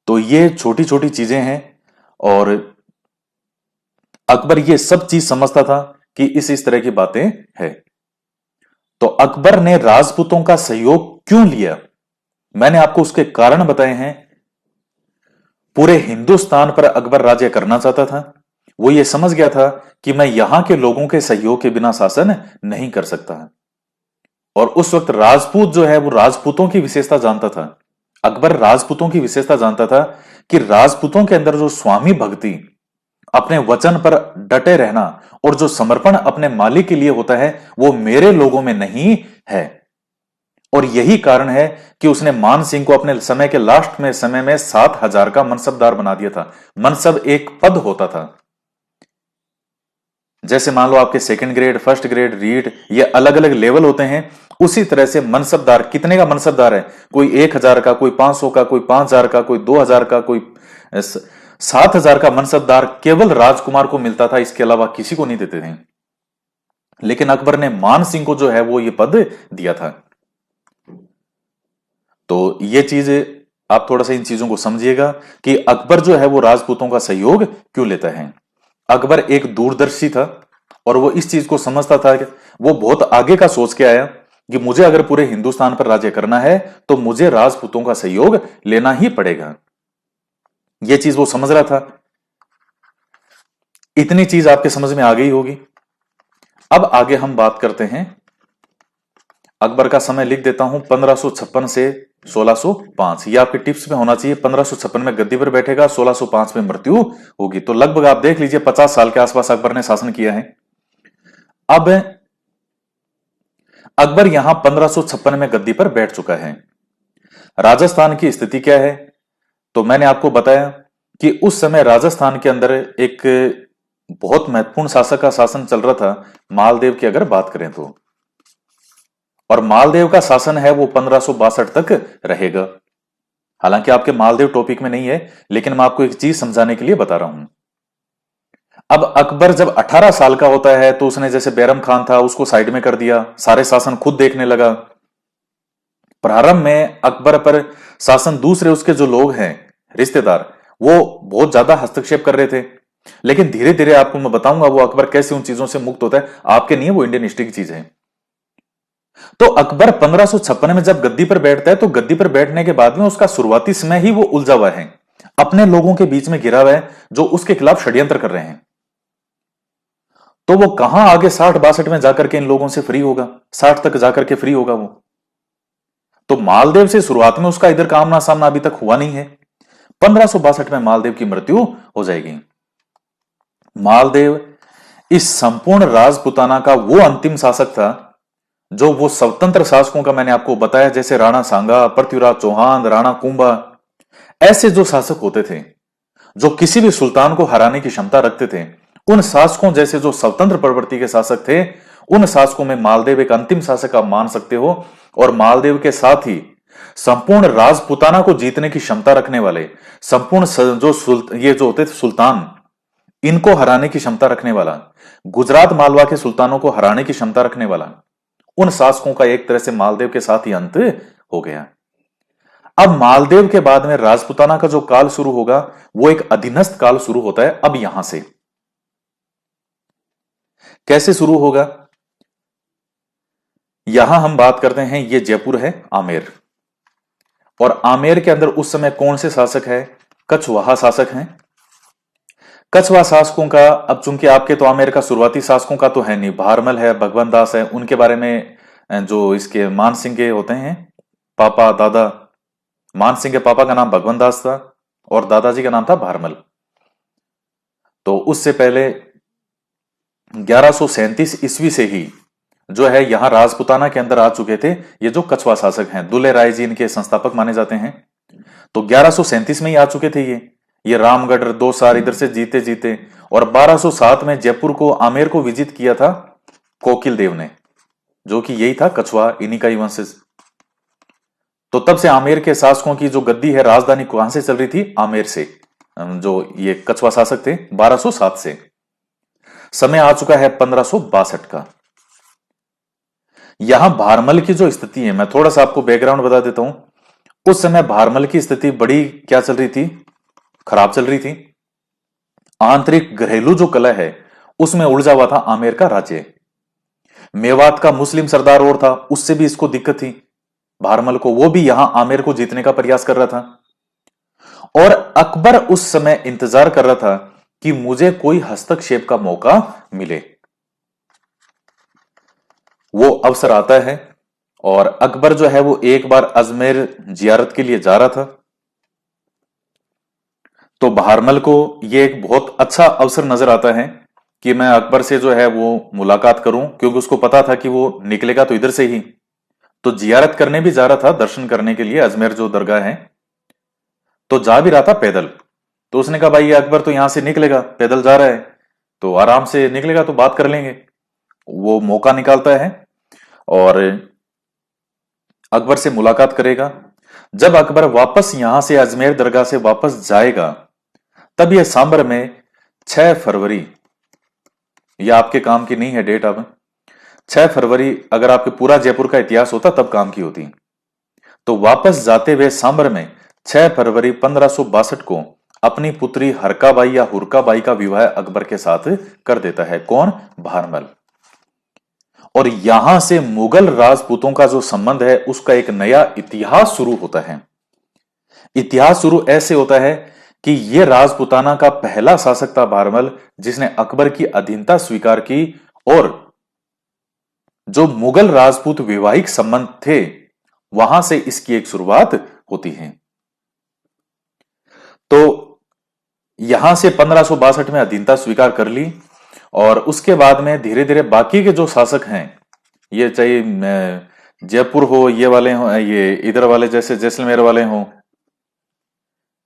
तो ये छोटी छोटी चीजें हैं, और अकबर ये सब चीज समझता था कि इस तरह की बातें हैं। तो अकबर ने राजपूतों का सहयोग क्यों लिया, मैंने आपको उसके कारण बताए हैं। पूरे हिंदुस्तान पर अकबर राज्य करना चाहता था। वो ये समझ गया था कि मैं यहां के लोगों के सहयोग के बिना शासन नहीं कर सकता। और उस वक्त राजपूत जो है वो राजपूतों की विशेषता जानता था। अकबर राजपूतों की विशेषता जानता था कि राजपूतों के अंदर जो स्वामी भक्ति, अपने वचन पर डटे रहना, और जो समर्पण अपने मालिक के लिए होता है, वो मेरे लोगों में नहीं है। और यही कारण है कि उसने मान सिंह को अपने समय के लास्ट में समय में 7,000 का मनसबदार बना दिया था। मनसब एक पद होता था। जैसे मान लो आपके second grade, first grade, read, ये अलग अलग लेवल होते हैं, उसी तरह से मनसबदार, कितने का मनसबदार है, कोई 1,000 का, कोई 500 का, कोई 5,000 का, कोई 2,000 का, कोई 7,000 का मनसबदार केवल राजकुमार को मिलता था, इसके अलावा किसी को नहीं देते थे। लेकिन अकबर ने मान सिंह को जो है वो ये पद दिया था। तो ये चीज आप थोड़ा सा इन चीजों को समझिएगा कि अकबर जो है वो राजपूतों का सहयोग क्यों लेता है। अकबर एक दूरदर्शी था, और वो इस चीज को समझता था कि वो बहुत आगे का सोच के आया कि मुझे अगर पूरे हिंदुस्तान पर राज्य करना है तो मुझे राजपूतों का सहयोग लेना ही पड़ेगा। यह चीज वो समझ रहा था। इतनी चीज आपके समझ में आ गई होगी। अब आगे हम बात करते हैं। अकबर का समय लिख देता हूं, 1556 से 1605। ये आपके टिप्स में होना चाहिए। 1556 में गद्दी पर बैठेगा, 1605 में मृत्यु होगी। तो लगभग आप देख लीजिए 50 साल के आसपास अकबर ने शासन किया है। अब अकबर यहां 1556 में गद्दी पर बैठ चुका है। राजस्थान की स्थिति क्या है, तो मैंने आपको बताया कि उस समय राजस्थान के अंदर एक बहुत महत्वपूर्ण शासक का शासन चल रहा था, मालदेव की अगर बात करें तो। और मालदेव का शासन है वो 1562 तक रहेगा। हालांकि आपके मालदेव टॉपिक में नहीं है, लेकिन मैं आपको एक चीज समझाने के लिए बता रहा हूं। अब अकबर जब 18 साल का होता है तो उसने, जैसे बैरम खान था उसको साइड में कर दिया, सारे शासन खुद देखने लगा। प्रारंभ में अकबर पर शासन दूसरे उसके जो लोग हैं, रिश्तेदार, वो बहुत ज्यादा हस्तक्षेप कर रहे थे। लेकिन धीरे धीरे आपको मैं बताऊंगा वो अकबर कैसे उन चीजों से मुक्त होता है। आपके नहीं है, वो इंडियन हिस्ट्री की चीज है। तो अकबर 1556 में जब गद्दी पर बैठता है, तो गद्दी पर बैठने के बाद में उसका शुरुआती समय ही वो उलझा हुआ है। अपने लोगों के बीच में घिरा हुआ है जो उसके खिलाफ षड्यंत्र कर रहे हैं। तो वो कहां आगे 60-62 में जाकर के इन लोगों से फ्री होगा, 60 तक जाकर के फ्री होगा वो। तो मालदेव से शुरुआत में उसका इधर का आमना सामना अभी तक हुआ नहीं है। 1562 में मालदेव की मृत्यु हो जाएगी। मालदेव इस संपूर्ण राजपुताना का वो अंतिम शासक था जो वो स्वतंत्र शासकों का मैंने आपको बताया, जैसे राणा सांगा, पृथ्वीराज चौहान, राणा कुंभा, ऐसे जो शासक होते थे जो किसी भी सुल्तान को हराने की क्षमता रखते थे, उन शासकों जैसे जो स्वतंत्र प्रवृत्ति के शासक थे, उन शासकों में मालदेव एक अंतिम शासक आप मान सकते हो। और मालदेव के साथ ही संपूर्ण राजपुताना को जीतने की क्षमता रखने वाले, संपूर्ण ये जो होते थे सुल्तान, इनको हराने की क्षमता रखने वाला, गुजरात मालवा के सुल्तानों को हराने की क्षमता रखने वाला, उन शासकों का एक तरह से मालदेव के साथ ही अंत हो गया। अब मालदेव के बाद में राजपुताना का जो काल शुरू होगा वो एक अधीनस्थ काल शुरू होता है। अब यहां से कैसे शुरू होगा, यहां हम बात करते हैं, ये जयपुर है आमेर, और आमेर के अंदर उस समय कौन से शासक है, कछवाहा शासक हैं। कछवा शासकों का, अब चूंकि आपके तो आमेर का शुरुआती शासकों का तो है नहीं, भारमल है, भगवंत दास है, उनके बारे में जो इसके मान सिंह के होते हैं पापा दादा, मान सिंह के पापा का नाम भगवंत दास था और दादाजी का नाम था भारमल। तो उससे पहले 1137 ईस्वी से ही जो है यहां राजपुताना के अंदर आ चुके थे ये जो कछवा शासक हैं। दुल्हे राय जी इनके संस्थापक माने जाते हैं। तो 1137 में ही आ चुके थे ये रामगढ़ 2 साल इधर से जीते जीते, और 1207 में जयपुर को, आमेर को विजिट किया था कोकिल देव ने, जो कि यही था कछवा, इन्हीं का ही वंशज। तो तब से आमेर के शासकों की जो गद्दी है, राजधानी कहां से चल रही थी, आमेर से, जो ये कछवा शासक थे 1207 से। समय आ चुका है 1562 का। यहां भारमल की जो स्थिति है, मैं थोड़ा सा आपको बैकग्राउंड बता देता हूं। उस समय भारमल की स्थिति बड़ी क्या चल रही थी, खराब चल रही थी। आंतरिक घरेलू जो कलह है उसमें उलझा हुआ था आमेर का राज्य। मेवात का मुस्लिम सरदार और था, उससे भी इसको दिक्कत थी भारमल को, वो भी यहां आमेर को जीतने का प्रयास कर रहा था। और अकबर उस समय इंतजार कर रहा था कि मुझे कोई हस्तक्षेप का मौका मिले। वो अवसर आता है और अकबर जो है वो एक बार अजमेर जियारत के लिए जा रहा था। तो भारमल को ये एक बहुत अच्छा अवसर नजर आता है कि मैं अकबर से जो है वो मुलाकात करूं, क्योंकि उसको पता था कि वो निकलेगा तो इधर से ही। तो जियारत करने भी जा रहा था, दर्शन करने के लिए, अजमेर जो दरगाह है। तो जा भी रहा था पैदल। तो उसने कहा भाई ये अकबर तो यहां से निकलेगा, पैदल जा रहा है, तो आराम से निकलेगा तो बात कर लेंगे। वो मौका निकालता है और अकबर से मुलाकात करेगा। जब अकबर वापस यहां से अजमेर दरगाह से वापस जाएगा, तब यह सांबर में 6 फरवरी, यह आपके काम की नहीं है डेट। अब 6 फरवरी अगर आपके पूरा जयपुर का इतिहास होता तब काम की होती। तो वापस जाते हुए सांबर में 6 फरवरी 1562 को अपनी पुत्री हरकाबाई या हुरकाबाई का विवाह अकबर के साथ कर देता है। कौन, भारमल। और यहां से मुगल राजपूतों का जो संबंध है उसका एक नया इतिहास शुरू होता है। इतिहास शुरू ऐसे होता है कि यह राजपुताना का पहला शासक था भारमल, जिसने अकबर की अधीनता स्वीकार की, और जो मुगल राजपूत वैवाहिक संबंध थे वहां से इसकी एक शुरुआत होती है। तो यहां से 1562 में अधीनता स्वीकार कर ली, और उसके बाद में धीरे धीरे बाकी के जो शासक हैं, ये चाहे जयपुर हो, ये वाले हो, ये इधर वाले जैसे जैसलमेर वाले हों,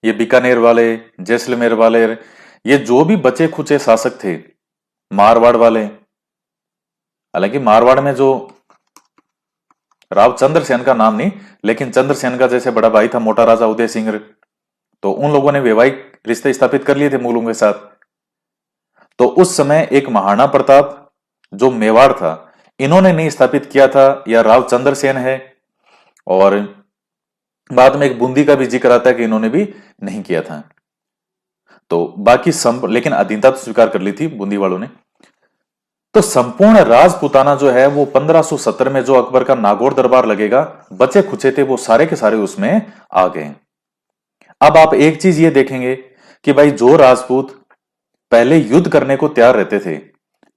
ये बीकानेर वाले, जैसलमेर वाले, ये जो भी बचे खुचे शासक थे, मारवाड़ वाले, हालांकि मारवाड़ में जो राव चंद्रसेन का नाम नहीं, लेकिन चंद्रसेन का जैसे बड़ा भाई था मोटा राजा उदय सिंह, तो उन लोगों ने वैवाहिक रिश्ते स्थापित कर लिए थे मुगलों के साथ। तो उस समय एक महाराणा प्रताप जो मेवाड़ था, इन्होंने नहीं स्थापित किया था, या राव चंद्रसेन है, और बाद में एक बूंदी का भी जिक्र आता है कि इन्होंने भी नहीं किया था। तो बाकी लेकिन अधीनता तो स्वीकार कर ली थी बूंदी वालों ने। तो संपूर्ण राजपुताना जो है वो 1570 में जो अकबर का नागौर दरबार लगेगा, बचे खुचे थे वो सारे के सारे उसमें आ गए। अब आप एक चीज ये देखेंगे कि भाई जो राजपूत पहले युद्ध करने को तैयार रहते थे,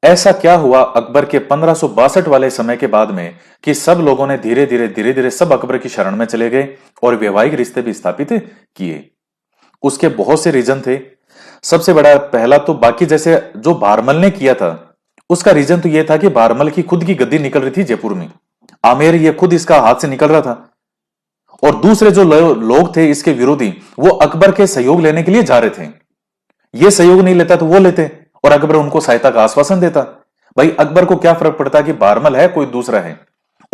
ऐसा क्या हुआ अकबर के 1562 वाले समय के बाद में कि सब लोगों ने धीरे धीरे सब अकबर की शरण में चले गए और वैवाहिक रिश्ते भी स्थापित किए। उसके बहुत से रीजन थे। सबसे बड़ा पहला तो बाकी जैसे जो भारमल ने किया था, उसका रीजन तो यह था कि भारमल की खुद की गद्दी निकल रही थी जयपुर में, आमेर ये खुद इसका हाथ से निकल रहा था, और दूसरे जो लोग थे इसके विरोधी, वो अकबर के सहयोग लेने के लिए जा रहे थे। ये सहयोग नहीं लेता तो वो लेते, और अकबर उनको सहायता का आश्वासन देता। भाई अकबर को क्या फर्क पड़ता कि बारमल है कोई दूसरा है,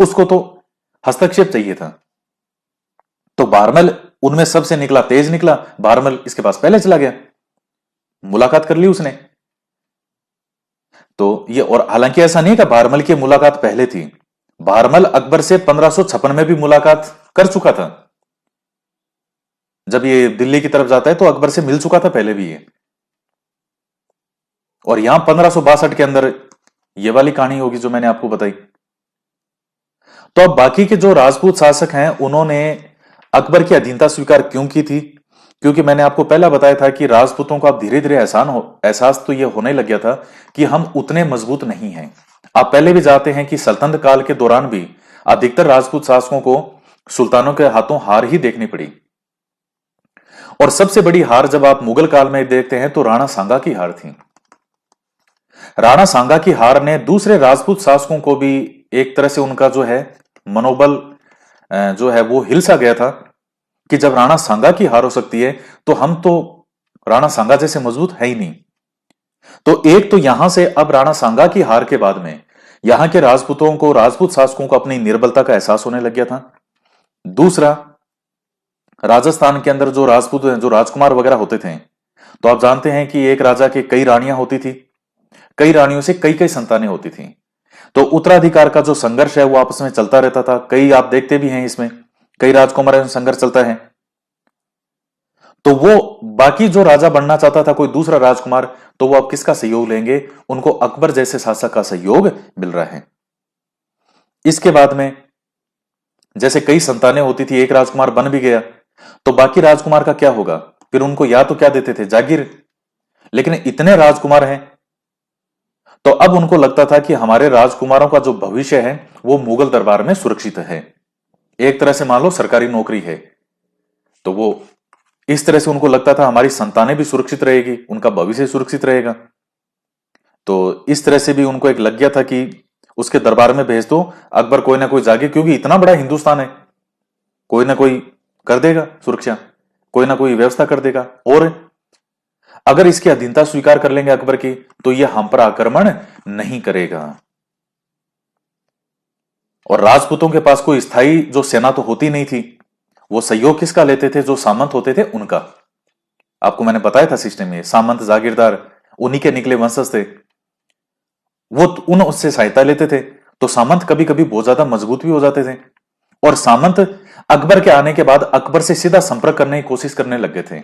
उसको तो हस्तक्षेप चाहिए था। तो बारमल उनमें सबसे निकला, तेज निकला, बारमल इसके पास पहले चला गया, मुलाकात कर ली उसने। तो ये, और हालांकि ऐसा नहीं कि बारमल की मुलाकात पहले थी, बारमल अकबर से 1556 में भी मुलाकात कर चुका था। जब ये दिल्ली की तरफ जाता है तो अकबर से मिल चुका था पहले भी ये, और यहां 1562 के अंदर ये वाली कहानी होगी जो मैंने आपको बताई। तो अब बाकी के जो राजपूत शासक हैं उन्होंने अकबर की अधीनता स्वीकार क्यों की थी? क्योंकि मैंने आपको पहला बताया था कि राजपूतों को अब धीरे धीरे एहसास तो यह होने लग गया था कि हम उतने मजबूत नहीं हैं। आप पहले भी जानते हैं कि सल्तनत काल के दौरान भी अधिकतर राजपूत शासकों को सुल्तानों के हाथों हार ही देखनी पड़ी, और सबसे बड़ी हार जब आप मुगल काल में देखते हैं तो राणा सांगा की हार थी। राणा सांगा की हार ने दूसरे राजपूत शासकों को भी एक तरह से उनका जो है मनोबल जो है वो हिल सा गया था कि जब राणा सांगा की हार हो सकती है तो हम तो राणा सांगा जैसे मजबूत है ही नहीं। तो एक तो यहां से अब राणा सांगा की हार के बाद में यहां के राजपूतों को, राजपूत शासकों को अपनी निर्बलता का एहसास होने लग गया था। दूसरा, राजस्थान के अंदर जो राजपूत जो राजकुमार वगैरह होते थे, तो आप जानते हैं कि एक राजा के कई रानियां होती थी, कई रानियों से कई कई संतानें होती थी। तो उत्तराधिकार का जो संघर्ष है वो आपस में चलता रहता था। कई आप देखते भी हैं इसमें कई राजकुमारों में संघर्ष चलता है। तो वो बाकी जो राजा बनना चाहता था कोई दूसरा राजकुमार, तो वो अब किसका सहयोग लेंगे? उनको अकबर जैसे शासक का सहयोग मिल रहा है। इसके बाद में जैसे कई संतानें होती थी, एक राजकुमार बन भी गया तो बाकी राजकुमार का क्या होगा? फिर उनको या तो क्या देते थे? जागीर। लेकिन इतने राजकुमार हैं तो अब उनको लगता था कि हमारे राजकुमारों का जो भविष्य है वो मुगल दरबार में सुरक्षित है। एक तरह से मान लो सरकारी नौकरी है, तो वो इस तरह से उनको लगता था हमारी संतानें भी सुरक्षित रहेगी, उनका भविष्य सुरक्षित रहेगा। तो इस तरह से भी उनको एक लग गया था कि उसके दरबार में भेज दो, अकबर कोई ना कोई जागे, क्योंकि इतना बड़ा हिंदुस्तान है, कोई ना कोई कर देगा सुरक्षा, कोई ना कोई व्यवस्था कर देगा। और अगर इसकी अधीनता स्वीकार कर लेंगे अकबर की तो यह हम पर आक्रमण नहीं करेगा। और राजपूतों के पास कोई स्थायी जो सेना तो होती नहीं थी, वो सहयोग किसका लेते थे? जो सामंत होते थे उनका। आपको मैंने बताया था सिस्टम में, सामंत जागीरदार उन्हीं के निकले वंशज थे, वो उन उससे सहायता लेते थे। तो सामंत कभी कभी बहुत ज्यादा मजबूत भी हो जाते थे, और सामंत अकबर के आने के बाद अकबर से सीधा संपर्क करने की कोशिश करने लग गए थे।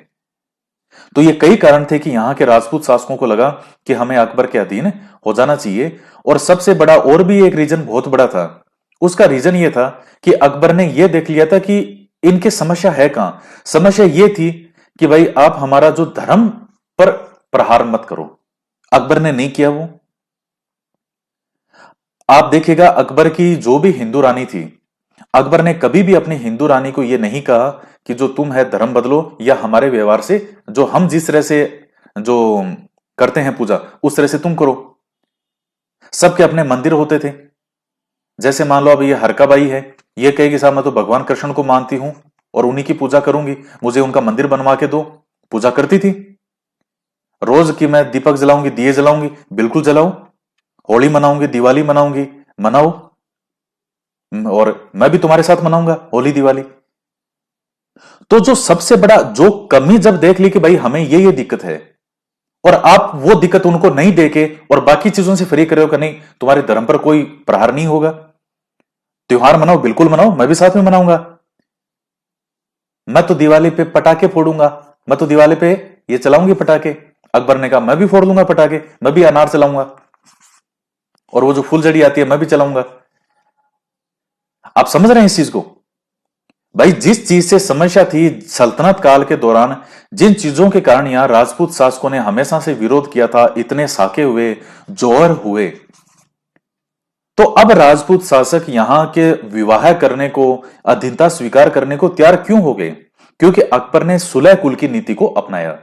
तो ये कई कारण थे कि यहां के राजपूत शासकों को लगा कि हमें अकबर के अधीन हो जाना चाहिए। और सबसे बड़ा और भी एक रीजन बहुत बड़ा था, उसका रीजन ये था कि अकबर ने यह देख लिया था कि इनकी समस्या है कहां। समस्या यह थी कि भाई आप हमारा जो धर्म पर प्रहार मत करो। अकबर ने नहीं किया वो। आप देखिएगा अकबर की जो भी हिंदू रानी थी, अकबर ने कभी भी अपनी हिंदू रानी को यह नहीं कहा कि जो तुम है धर्म बदलो, या हमारे व्यवहार से जो हम जिस तरह से जो करते हैं पूजा उस तरह से तुम करो। सबके अपने मंदिर होते थे। जैसे मान लो अब ये हरकाबाई है, ये कहेगी साहब मैं तो भगवान कृष्ण को मानती हूं और उन्हीं की पूजा करूंगी, मुझे उनका मंदिर बनवा के दो। पूजा करती थी। रोज की मैं दीपक जलाऊंगी, दिए जलाऊंगी, बिल्कुल जलाओ। होली मनाऊंगी, दिवाली मनाऊंगी, मनाओ, और मैं भी तुम्हारे साथ मनाऊंगा होली दिवाली। तो जो सबसे बड़ा जो कमी जब देख ली कि भाई हमें ये दिक्कत है, और आप वो दिक्कत उनको नहीं देके और बाकी चीजों से फ्री करे हो कि नहीं तुम्हारे धर्म पर कोई प्रहार नहीं होगा, त्योहार मनाओ, बिल्कुल मनाओ, मैं भी साथ में मनाऊंगा। मैं तो दिवाली पे पटाखे फोड़ूंगा, मैं तो दिवाली पे ये चलाऊंगी पटाखे। अकबर ने कहा मैं भी फोड़ लूंगा पटाखे, मैं भी अनार चलाऊंगा, और वो जो फुलझड़ी आती है मैं भी चलाऊंगा। आप समझ रहे हैं इस चीज को? भाई जिस चीज से समस्या थी सल्तनत काल के दौरान, जिन चीजों के कारण यहां राजपूत शासकों ने हमेशा से विरोध किया था, इतने साके हुए, जौहर हुए, तो अब राजपूत शासक यहां के विवाह करने को, अधीनता स्वीकार करने को तैयार क्यों हो गए? क्योंकि अकबर ने सुलह कुल की नीति को अपनाया।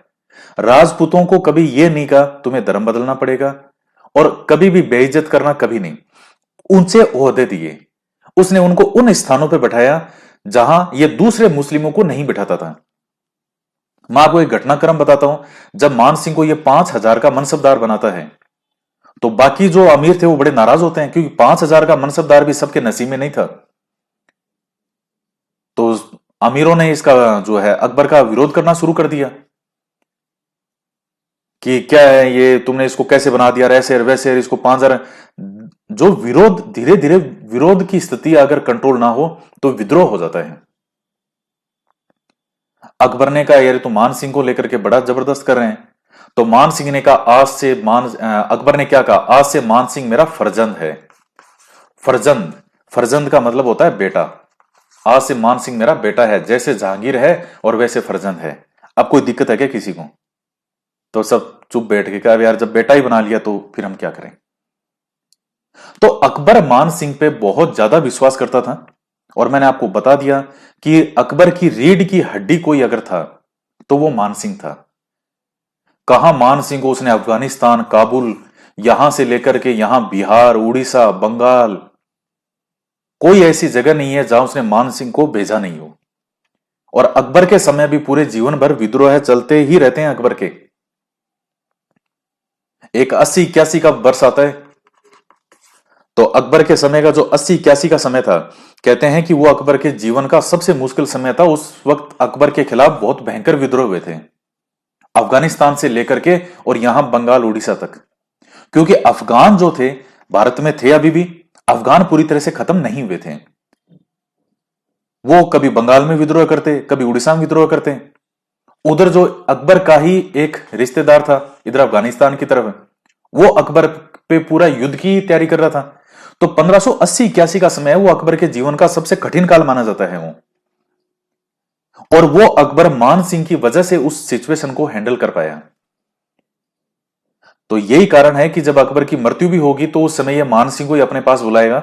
राजपूतों को कभी यह नहीं कहा तुम्हें धर्म बदलना पड़ेगा, और कभी भी बेइज्जत करना कभी नहीं। ऊंचे ओहदे दिए, उसने उनको उन स्थानों पर बैठाया जहां ये दूसरे मुस्लिमों को नहीं बिठाता था। मैं आपको एक घटनाक्रम बताता हूं। जब मान सिंह को ये 5,000 का मनसबदार बनाता है, तो बाकी जो अमीर थे वो बड़े नाराज होते हैं, क्योंकि 5,000 का मनसबदार भी सबके नसीब में नहीं था। तो अमीरों ने इसका जो है अकबर का विरोध करना शुरू कर दिया कि क्या है ये, तुमने इसको कैसे बना दिया, ऐसे वैसे, इसको 5,000। जो विरोध, धीरे धीरे विरोध की स्थिति अगर कंट्रोल ना हो तो विद्रोह हो जाता है। अकबर ने कहा यार, तो मान सिंह को लेकर के बड़ा जबरदस्त कर रहे हैं। तो मान सिंह ने कहा आज से अकबर ने क्या कहा, आज से मान सिंह मेरा फर्जंद है। फर्जंद, फर्जंद का मतलब होता है बेटा। आज से मान सिंह मेरा बेटा है, जैसे जहांगीर है और वैसे फर्जंद है। अब कोई दिक्कत है क्या किसी को? तो सब चुप बैठ के कहा यार, जब बेटा ही बना लिया तो फिर हम क्या करें। तो अकबर मान सिंह पे बहुत ज्यादा विश्वास करता था, और मैंने आपको बता दिया कि अकबर की रीढ़ की हड्डी कोई अगर था तो वो मान सिंह था। कहां मान सिंह को उसने अफगानिस्तान, काबुल, यहां से लेकर के यहां बिहार, उड़ीसा, बंगाल, कोई ऐसी जगह नहीं है जहां उसने मान सिंह को भेजा नहीं हो। और अकबर के समय भी पूरे जीवन भर विद्रोह चलते ही रहते हैं अकबर के। एक 80-81 का वर्ष आता है, तो अकबर के समय का जो 80-81 का समय था, कहते हैं कि वो अकबर के जीवन का सबसे मुश्किल समय था। उस वक्त अकबर के खिलाफ बहुत भयंकर विद्रोह हुए थे, अफगानिस्तान से लेकर के और यहां बंगाल, उड़ीसा तक। क्योंकि अफगान जो थे भारत में थे अभी भी, अफगान पूरी तरह से खत्म नहीं हुए थे। वो कभी बंगाल में विद्रोह करते, कभी उड़ीसा में विद्रोह करते। उधर जो अकबर का ही एक रिश्तेदार था इधर अफगानिस्तान की तरफ, वो अकबर पे पूरा युद्ध की तैयारी कर रहा था। तो 1580-81 का समय वो अकबर के जीवन का सबसे कठिन काल माना जाता है वो। और वो अकबर मान सिंह की वजह से उस सिचुएशन को हैंडल कर पाया। तो यही कारण है कि जब अकबर की मृत्यु भी होगी तो उस समय ये मान सिंह को ही अपने पास बुलाएगा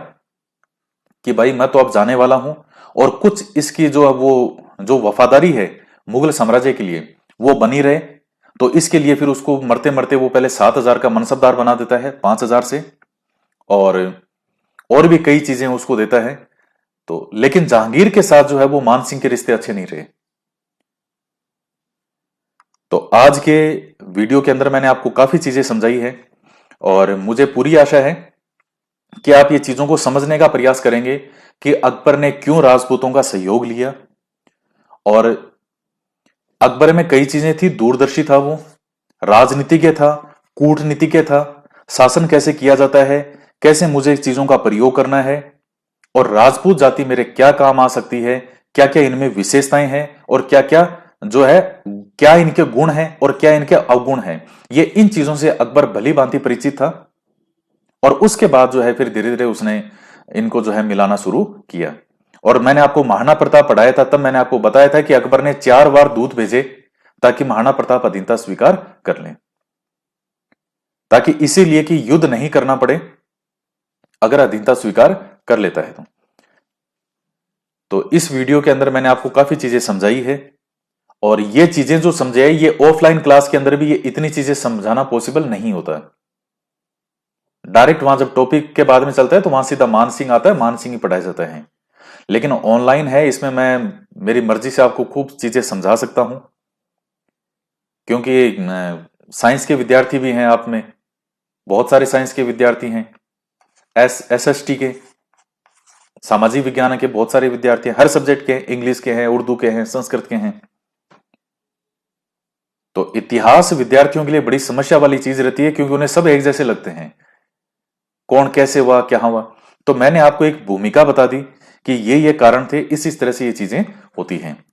कि भाई मैं तो अब जाने वाला हूं, और कुछ इसकी जो वफादारी है मुगल साम्राज्य के लिए वो बनी रहे। तो इसके लिए फिर उसको मरते मरते वो पहले 7,000 का मनसबदार बना देता है 5,000 से, और भी कई चीजें उसको देता है। तो लेकिन जहांगीर के साथ जो है वो मान सिंह के रिश्ते अच्छे नहीं रहे। तो आज के वीडियो के अंदर मैंने आपको काफी चीजें समझाई है, और मुझे पूरी आशा है कि आप ये चीजों को समझने का प्रयास करेंगे कि अकबर ने क्यों राजपूतों का सहयोग लिया। और अकबर में कई चीजें थी, दूरदर्शी था वो, राजनीतिज्ञ था, कूटनीतिज्ञ था, शासन कैसे किया जाता है, कैसे मुझे चीजों का प्रयोग करना है, और राजपूत जाति मेरे क्या काम आ सकती है, क्या क्या इनमें विशेषताएं हैं, और क्या क्या जो है, क्या इनके गुण हैं और क्या इनके अवगुण हैं। ये इन चीजों से अकबर भली भांति परिचित था, और उसके बाद जो है फिर धीरे धीरे उसने इनको जो है मिलाना शुरू किया। और मैंने आपको महाराणा प्रताप पढ़ाया था, तब मैंने आपको बताया था कि अकबर ने 4 बार दूत भेजे ताकि महाराणा प्रताप अधीनता स्वीकार कर लें, ताकि इसीलिए कि युद्ध नहीं करना पड़े अगर अधीनता स्वीकार कर लेता है तो इस वीडियो के अंदर मैंने आपको काफी चीजें समझाई है, और ये चीजें जो समझाई ये ऑफलाइन क्लास के अंदर भी ये इतनी चीजें समझाना पॉसिबल नहीं होता। डायरेक्ट वहां जब टॉपिक के बाद में चलता है तो वहां सीधा मान सिंह आता है, मान सिंह ही पढ़ाया जाता है। लेकिन ऑनलाइन है, इसमें मैं मेरी मर्जी से आपको खूब चीजें समझा सकता हूं, क्योंकि साइंस के विद्यार्थी भी हैं आप में, बहुत सारे साइंस के विद्यार्थी हैं, एसएसटी के, सामाजिक विज्ञान के बहुत सारे विद्यार्थी हैं, हर सब्जेक्ट के, इंग्लिश के हैं, उर्दू के हैं, संस्कृत के हैं। तो इतिहास विद्यार्थियों के लिए बड़ी समस्या वाली चीज रहती है, क्योंकि उन्हें सब एक जैसे लगते हैं, कौन कैसे हुआ, क्या हुआ। तो मैंने आपको एक भूमिका बता दी कि ये कारण थे, इस तरह से ये चीजें होती हैं।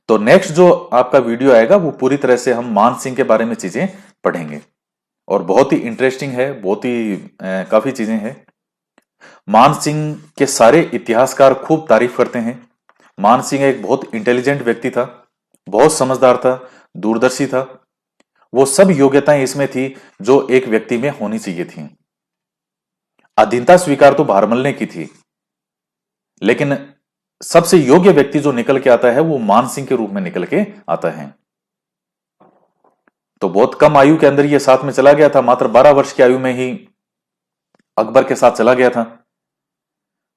तो नेक्स्ट जो आपका वीडियो आएगा वो पूरी तरह से हम मान सिंह के बारे में चीजें पढ़ेंगे, और बहुत ही इंटरेस्टिंग है, बहुत ही काफी चीजें हैं। मान सिंह के सारे इतिहासकार खूब तारीफ करते हैं। मान सिंह एक बहुत इंटेलिजेंट व्यक्ति था, बहुत समझदार था, दूरदर्शी था। वो सब योग्यताएं इसमें थी जो एक व्यक्ति में होनी चाहिए थी। अधीनता स्वीकार तो भारमल ने की थी, लेकिन सबसे योग्य व्यक्ति जो निकल के आता है वो मान सिंह के रूप में निकल के आता है। तो बहुत कम आयु के अंदर ये साथ में चला गया था, मात्र 12 वर्ष की आयु में ही अकबर के साथ चला गया था।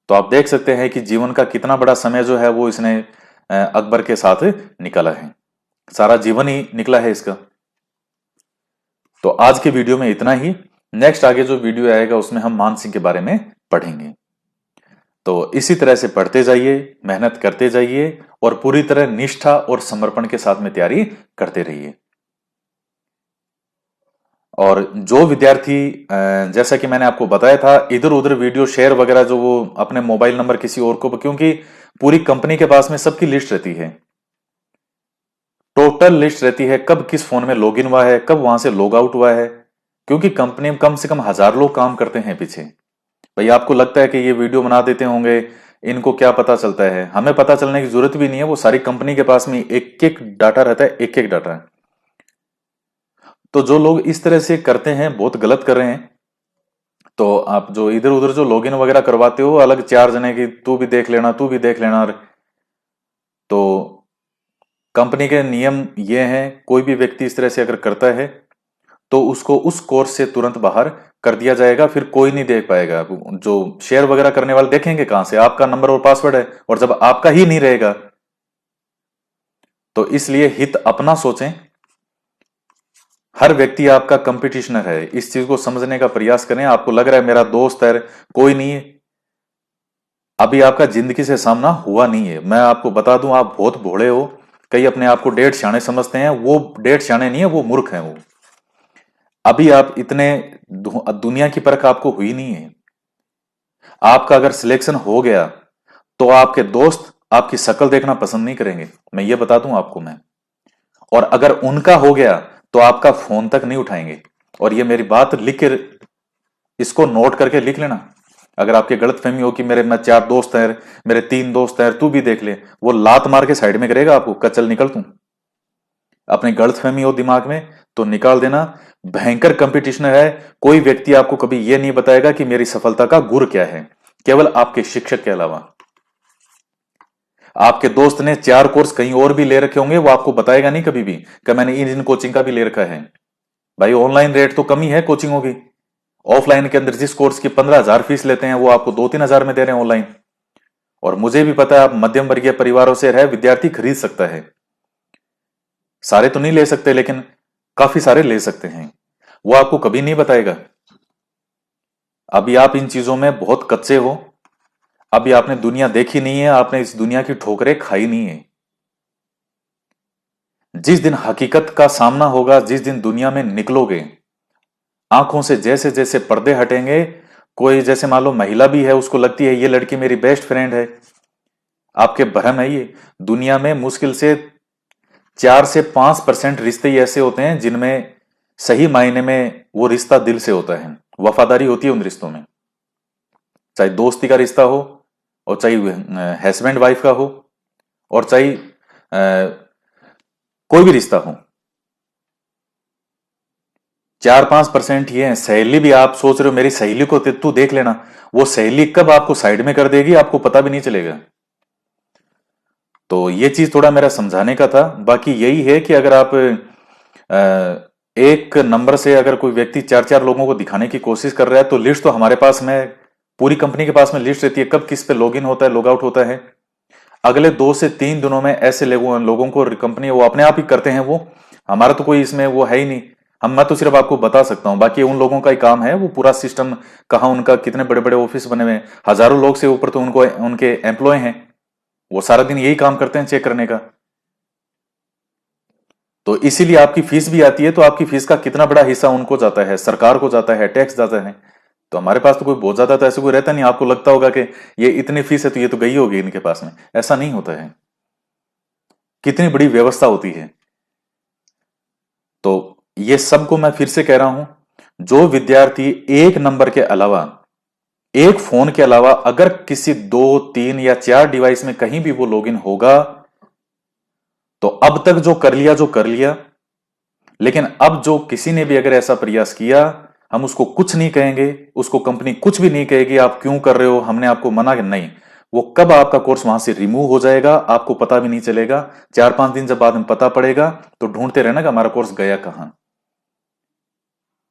तो आप देख सकते हैं कि जीवन का कितना बड़ा समय जो है वो इसने अकबर के साथ निकाला है। सारा जीवन ही निकला है इसका। तो आज के वीडियो में इतना ही। नेक्स्ट आगे जो वीडियो आएगा उसमें हम मान सिंह के बारे में पढ़ेंगे। तो इसी तरह से पढ़ते जाइए, मेहनत करते जाइए और पूरी तरह निष्ठा और समर्पण के साथ में तैयारी करते रहिए। और जो विद्यार्थी जैसा कि मैंने आपको बताया था, इधर उधर वीडियो शेयर वगैरह जो वो अपने मोबाइल नंबर किसी और को, क्योंकि पूरी कंपनी के पास में सबकी लिस्ट रहती है, टोटल लिस्ट रहती है, कब किस फोन में लॉगिन हुआ है, कब वहां से लॉग आउट हुआ है। क्योंकि कंपनी में कम से कम 1000 लोग काम करते हैं पीछे। भाई आपको लगता है कि ये वीडियो बना देते होंगे, इनको क्या पता चलता है? हमें पता चलने की जरूरत भी नहीं है, वो सारी कंपनी के पास में एक एक डाटा रहता है, एक एक डाटा। तो जो लोग इस तरह से करते हैं बहुत गलत कर रहे हैं। तो आप जो इधर उधर जो लॉगिन वगैरह करवाते हो अलग 4 जने की, तू भी देख लेना, तू भी देख लेना, तो कंपनी के नियम ये हैं, कोई भी व्यक्ति इस तरह से अगर करता है तो उसको उस कोर्स से तुरंत बाहर कर दिया जाएगा। फिर कोई नहीं देख पाएगा। जो शेयर वगैरह करने वाले देखेंगे कहां से? आपका नंबर और पासवर्ड है, और जब आपका ही नहीं रहेगा तो इसलिए हित अपना सोचें। हर व्यक्ति आपका कंपटीशनर है, इस चीज को समझने का प्रयास करें। आपको लग रहा है मेरा दोस्त है, कोई नहीं है, अभी आपका जिंदगी से सामना हुआ नहीं है। मैं आपको बता दूं, आप बहुत भोले हो। कई अपने आप को डेढ़ शाणे समझते हैं, वो डेढ़ शाणे नहीं है, वो मूर्ख हैं वो। अभी आप इतने दुनिया की परख आपको हुई नहीं है। आपका अगर सिलेक्शन हो गया तो आपके दोस्त आपकी शक्ल देखना पसंद नहीं करेंगे, मैं ये बता दूं आपको मैं। और अगर उनका हो गया तो आपका फोन तक नहीं उठाएंगे। और ये मेरी बात लिख के, इसको नोट करके लिख लेना। अगर आपकी गलतफहमी हो कि मेरे में 4 दोस्त हैं, मेरे 3 दोस्त हैं, तू भी देख ले, वो लात मार के साइड में करेगा आपको, कचल निकल तू। अपनी गलतफहमी हो दिमाग में तो निकाल देना। भयंकर कंपटीशन है। कोई व्यक्ति आपको कभी यह नहीं बताएगा कि मेरी सफलता का गुर क्या है, केवल आपके शिक्षक के अलावा। आपके दोस्त ने 4 कोर्स कहीं और भी ले रखे होंगे, वो आपको बताएगा नहीं कभी भी कि मैंने इन कोचिंग का भी ले रखा है। भाई ऑनलाइन रेट तो कम ही है कोचिंगों की। ऑफलाइन के अंदर जिस कोर्स की 15,000 फीस लेते हैं वो आपको 2-3 हजार में दे रहे हैं ऑनलाइन। और मुझे भी पता है आप मध्यम वर्गीय परिवारों से रहे विद्यार्थी खरीद सकता है। सारे तो नहीं ले सकते, लेकिन काफी सारे ले सकते हैं। वो आपको कभी नहीं बताएगा। अभी आप इन चीजों में बहुत कच्चे हो। अभी आपने दुनिया देखी नहीं है, आपने इस दुनिया की ठोकरें खाई नहीं है। जिस दिन हकीकत का सामना होगा, जिस दिन दुनिया में निकलोगे, आंखों से जैसे जैसे पर्दे हटेंगे, कोई जैसे मान लो महिला भी है, उसको लगती है ये लड़की मेरी बेस्ट फ्रेंड है, आपके भ्रम है ये। दुनिया में मुश्किल से 4 से 5% रिश्ते ही ऐसे होते हैं जिनमें सही मायने में वो रिश्ता दिल से होता है, वफादारी होती है उन रिश्तों में। चाहे दोस्ती का रिश्ता हो, और चाहे हस्बैंड वाइफ का हो, और चाहे कोई भी रिश्ता हो। 4-5% ये है। सहेली भी आप सोच रहे हो मेरी सहेली को तू देख लेना, वो सहेली कब आपको साइड में कर देगी आपको पता भी नहीं चलेगा। तो ये चीज थोड़ा मेरा समझाने का था। बाकी यही है कि अगर आप एक नंबर से अगर कोई व्यक्ति 4-4 लोगों को दिखाने की कोशिश कर रहा है तो लिस्ट तो हमारे पास में, पूरी कंपनी के पास में लिस्ट रहती है कब किस पे लॉग इन होता है, लॉग आउट होता है। अगले 2 से 3 दिनों में ऐसे लोगों को कंपनी वो अपने आप ही करते हैं। वो हमारा तो कोई इसमें वो है ही नहीं। मैं तो सिर्फ आपको बता सकता हूं, बाकी उन लोगों का ही काम है। वो पूरा सिस्टम कहाँ उनका, कितने बड़े बड़े ऑफिस बने हुए हैं, हजारों लोग से ऊपर तो उनको उनके एम्प्लॉय हैं। वो सारा दिन यही काम करते हैं, चेक करने का। तो इसीलिए आपकी फीस भी आती है। तो आपकी फीस का कितना बड़ा हिस्सा उनको जाता है, सरकार को जाता है, टैक्स जाता है। तो हमारे पास तो कोई बहुत ज्यादा तो ऐसे कोई रहता नहीं। आपको लगता होगा कि ये इतनी फीस है तो ये तो गई होगी इनके पास में, ऐसा नहीं होता है। कितनी बड़ी व्यवस्था होती है। तो ये सबको मैं फिर से कह रहा हूं, जो विद्यार्थी एक नंबर के अलावा एक फोन के अलावा अगर किसी 2, 3 या 4 डिवाइस में कहीं भी वो लॉगिन होगा तो अब तक जो कर लिया, जो कर लिया। लेकिन अब जो किसी ने भी अगर ऐसा प्रयास किया, हम उसको कुछ नहीं कहेंगे, उसको कंपनी कुछ भी नहीं कहेगी आप क्यों कर रहे हो, हमने आपको मना किया नहीं। वो कब आपका कोर्स वहां से रिमूव हो जाएगा आपको पता भी नहीं चलेगा। 4-5 दिन जब बाद में पता पड़ेगा तो ढूंढते रहना कि हमारा कोर्स गया कहां।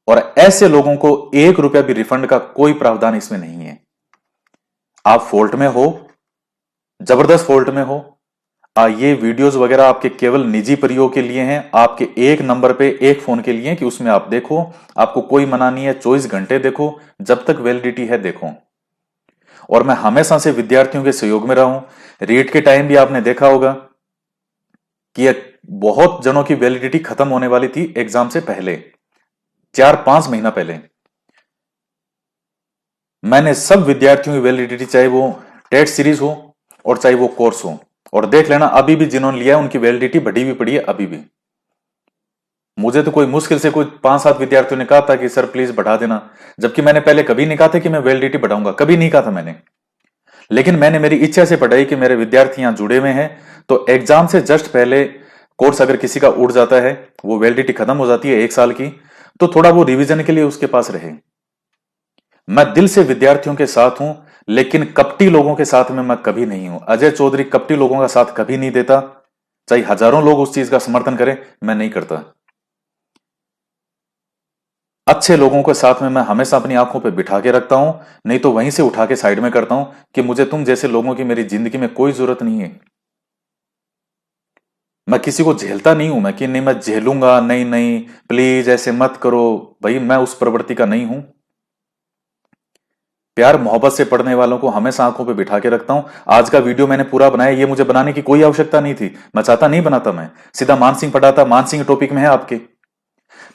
और ऐसे लोगों को 1 रुपया भी रिफंड का कोई प्रावधान इसमें नहीं है। आप फॉल्ट में हो, जबरदस्त फॉल्ट में हो। ये वीडियोस वगैरह आपके केवल निजी प्रयोग के लिए हैं, आपके एक नंबर पे एक फोन के लिए कि उसमें आप देखो। आपको कोई मना नहीं है, 24 घंटे देखो, जब तक वैलिडिटी है देखो। और मैं हमेशा से विद्यार्थियों के सहयोग में रहा हूं। रीट के टाइम भी आपने देखा होगा कि बहुत जनों की वैलिडिटी खत्म होने वाली थी एग्जाम से पहले, 4-5 महीना पहले। मैंने सब विद्यार्थियों की वैलिडिटी, चाहे वो टेट सीरीज हो और चाहे वो कोर्स हो, और देख लेना अभी भी जिन्होंने लिया है उनकी वैलिडिटी बढ़ी भी पड़ी है अभी भी। मुझे तो कोई मुश्किल से कोई 5-7 विद्यार्थियों ने कहा था कि सर प्लीज बढ़ा देना, जबकि मैंने पहले कभी नहीं कहा था कि मैं वैलिडिटी बढ़ाऊंगा, कभी नहीं कहा था मैंने। लेकिन मैंने मेरी इच्छा से पढ़ाई कि मेरे विद्यार्थी यहां जुड़े हुए हैं, तो एग्जाम से जस्ट पहले कोर्स अगर किसी का उड़ जाता है, वो वैलिडिटी खत्म हो जाती है 1 साल की, तो थोड़ा वो रिवीजन के लिए उसके पास रहे। मैं दिल से विद्यार्थियों के साथ हूं, लेकिन कपटी लोगों के साथ में मैं कभी नहीं हूं। अजय चौधरी कपटी लोगों का साथ कभी नहीं देता, चाहे हजारों लोग उस चीज का समर्थन करें, मैं नहीं करता। अच्छे लोगों के साथ में मैं हमेशा अपनी आंखों पे बिठा के रखता हूं, नहीं तो वहीं से उठा के साइड में करता हूं कि मुझे तुम जैसे लोगों की मेरी जिंदगी में कोई जरूरत नहीं है। मैं किसी को झेलता नहीं हूं, मैं कि नहीं मैं झेलूंगा, नहीं नहीं प्लीज ऐसे मत करो। भाई मैं उस प्रवृत्ति का नहीं हूं। प्यार मोहब्बत से पढ़ने वालों को हमेशा आंखों पे बिठा के रखता हूं। आज का वीडियो मैंने पूरा बनाया, ये मुझे बनाने की कोई आवश्यकता नहीं थी, मैं चाहता नहीं बनाता, मैं सीधा मानसिंह पढ़ाता, मानसिंह टॉपिक में है आपके।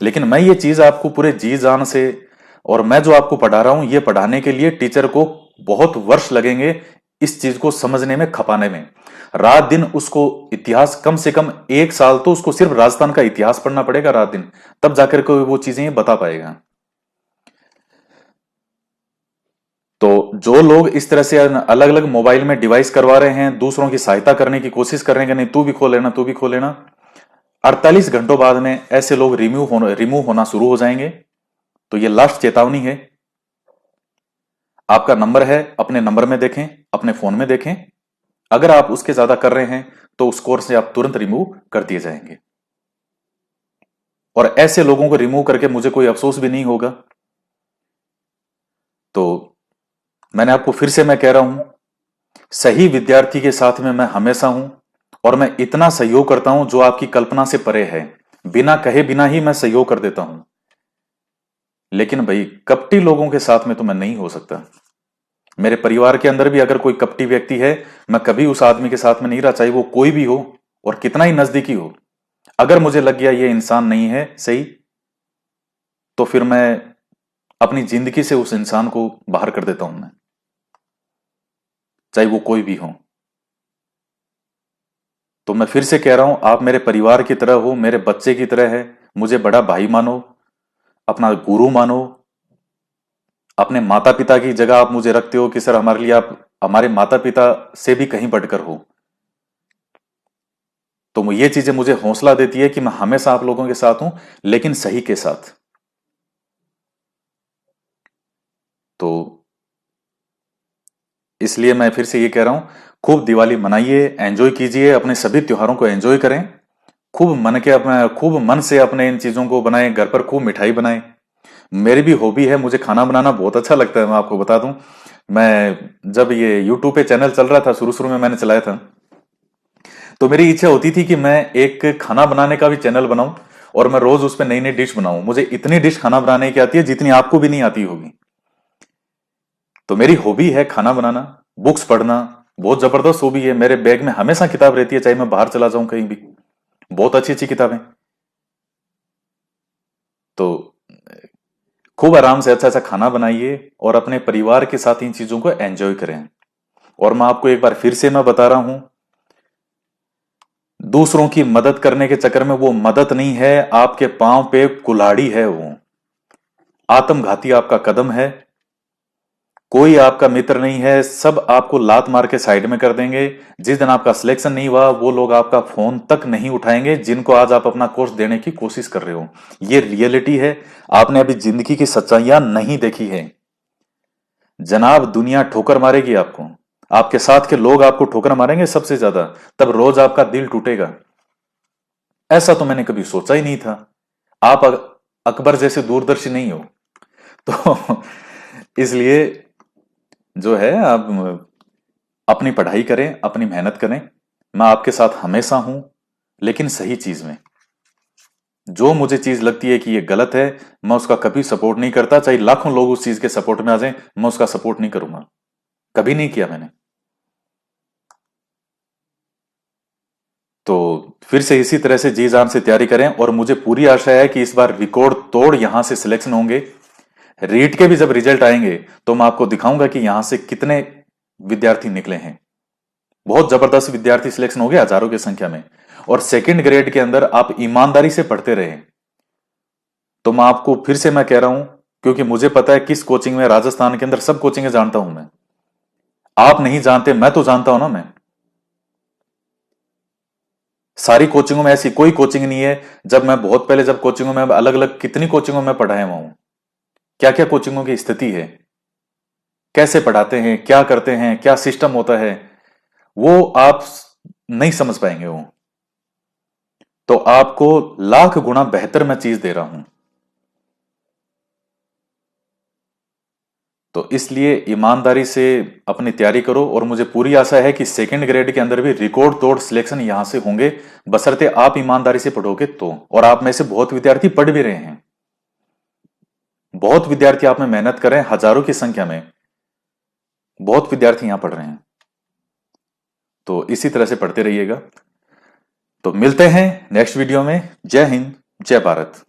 लेकिन मैं ये चीज आपको पूरे जी जान से, और मैं जो आपको पढ़ा रहा हूं ये पढ़ाने के लिए टीचर को बहुत वर्ष लगेंगे इस चीज को समझने में, खपाने में। रात दिन उसको इतिहास, कम से कम 1 साल तो उसको सिर्फ राजस्थान का इतिहास पढ़ना पड़ेगा रात दिन, तब जाकर के वो चीजें ये बता पाएगा। तो जो लोग इस तरह से अलग अलग मोबाइल में डिवाइस करवा रहे हैं, दूसरों की सहायता करने की कोशिश कर रहे हैं कि नहीं तू भी खोल लेना, तू भी खोल लेना, 48 घंटों बाद में ऐसे लोग रिमूव होना शुरू हो जाएंगे। तो ये लास्ट चेतावनी है। आपका नंबर है, अपने नंबर में देखें, अपने फोन में देखें। अगर आप उसके ज्यादा कर रहे हैं तो उस कोर्स से आप तुरंत रिमूव कर दिए जाएंगे। और ऐसे लोगों को रिमूव करके मुझे कोई अफसोस भी नहीं होगा। तो मैंने आपको फिर से मैं कह रहा हूं, सही विद्यार्थी के साथ में मैं हमेशा हूं, और मैं इतना सहयोग करता हूं जो आपकी कल्पना से परे है। बिना कहे बिना ही मैं सहयोग कर देता हूं। लेकिन भाई कपटी लोगों के साथ में तो मैं नहीं हो सकता। मेरे परिवार के अंदर भी अगर कोई कपटी व्यक्ति है, मैं कभी उस आदमी के साथ में नहीं रहा, चाहे वो कोई भी हो और कितना ही नजदीकी हो। अगर मुझे लग गया ये इंसान नहीं है सही, तो फिर मैं अपनी जिंदगी से उस इंसान को बाहर कर देता हूं मैं, चाहे वो कोई भी हो। तो मैं फिर से कह रहा हूं, आप मेरे परिवार की तरह हो, मेरे बच्चे की तरह है। मुझे बड़ा भाई मानो, अपना गुरु मानो। अपने माता पिता की जगह आप मुझे रखते हो कि सर हमारे लिए आप हमारे माता पिता से भी कहीं बढ़कर हो। तो ये चीजें मुझे हौसला देती है कि मैं हमेशा आप लोगों के साथ हूं, लेकिन सही के साथ। तो इसलिए मैं फिर से ये कह रहा हूं, खूब दिवाली मनाइए, एंजॉय कीजिए, अपने सभी त्योहारों को एंजॉय करें। खूब मन से अपने इन चीजों को बनाएं, घर पर खूब मिठाई बनाएं। मेरी भी हॉबी है, मुझे खाना बनाना बहुत अच्छा लगता है। मैं आपको बता दूं, मैं जब ये यूट्यूब पे चैनल चल रहा था, शुरू शुरू में मैंने चलाया था, तो मेरी इच्छा होती थी कि मैं एक खाना बनाने का भी चैनल बनाऊं, और मैं रोज उस पर नई नई डिश बनाऊं। मुझे इतनी डिश खाना बनाने की आती है जितनी आपको भी नहीं आती होगी। तो मेरी हॉबी है खाना बनाना, बुक्स पढ़ना। बहुत जबरदस्त हॉबी है। मेरे बैग में हमेशा किताब रहती है, चाहे मैं बाहर चला जाऊं कहीं भी। बहुत अच्छी अच्छी किताबें। तो खूब आराम से अच्छा अच्छा खाना बनाइए और अपने परिवार के साथ इन चीजों को एंजॉय करें। और मैं आपको एक बार फिर से मैं बता रहा हूं, दूसरों की मदद करने के चक्कर में वो मदद नहीं है, आपके पांव पे कुल्हाड़ी है, वो आत्मघाती आपका कदम है। कोई आपका मित्र नहीं है, सब आपको लात मार के साइड में कर देंगे। जिस दिन आपका सिलेक्शन नहीं हुआ वो लोग आपका फोन तक नहीं उठाएंगे जिनको आज आप अपना कोर्स देने की कोशिश कर रहे हो। ये रियलिटी है। आपने अभी जिंदगी की सच्चाइयां नहीं देखी है जनाब। दुनिया ठोकर मारेगी आपको, आपके साथ के लोग आपको ठोकर मारेंगे सबसे ज्यादा, तब रोज आपका दिल टूटेगा। ऐसा तो मैंने कभी सोचा ही नहीं था। आप अकबर जैसे दूरदर्शी नहीं हो। तो इसलिए जो है आप अपनी पढ़ाई करें, अपनी मेहनत करें। मैं आपके साथ हमेशा हूं, लेकिन सही चीज में। जो मुझे चीज लगती है कि ये गलत है, मैं उसका कभी सपोर्ट नहीं करता। चाहे लाखों लोग उस चीज के सपोर्ट में आ जाएं, मैं उसका सपोर्ट नहीं करूंगा। कभी नहीं किया मैंने। तो फिर से इसी तरह से जी जान से तैयारी करें, और मुझे पूरी आशा है कि इस बार रिकॉर्ड तोड़ यहां से सिलेक्शन होंगे। रीट के भी जब रिजल्ट आएंगे तो मैं आपको दिखाऊंगा कि यहां से कितने विद्यार्थी निकले हैं। बहुत जबरदस्त विद्यार्थी सिलेक्शन हो गए, हजारों की संख्या में। और सेकंड ग्रेड के अंदर आप ईमानदारी से पढ़ते रहे तो मैं आपको फिर से मैं कह रहा हूं, क्योंकि मुझे पता है किस कोचिंग में, राजस्थान के अंदर सब कोचिंग जानता हूं मैं। आप नहीं जानते, मैं तो जानता हूं ना। मैं सारी कोचिंगों में ऐसी कोई कोचिंग नहीं है। जब मैं बहुत पहले, जब कोचिंगों में, अलग अलग कितनी कोचिंगों में पढ़ाया हुआ हूं, क्या क्या कोचिंगों की स्थिति है, कैसे पढ़ाते हैं, क्या करते हैं, क्या सिस्टम होता है, वो आप नहीं समझ पाएंगे वो। तो आपको लाख गुना बेहतर मैं चीज दे रहा हूं। तो इसलिए ईमानदारी से अपनी तैयारी करो, और मुझे पूरी आशा है कि सेकंड ग्रेड के अंदर भी रिकॉर्ड तोड़ सिलेक्शन यहां से होंगे, बशर्ते आप ईमानदारी से पढ़ोगे तो। और आप में से बहुत विद्यार्थी पढ़ भी रहे हैं। बहुत विद्यार्थी आप में मेहनत कर रहे हैं, हजारों की संख्या में बहुत विद्यार्थी यहां पढ़ रहे हैं। तो इसी तरह से पढ़ते रहिएगा। तो मिलते हैं नेक्स्ट वीडियो में। जय हिंद, जय भारत।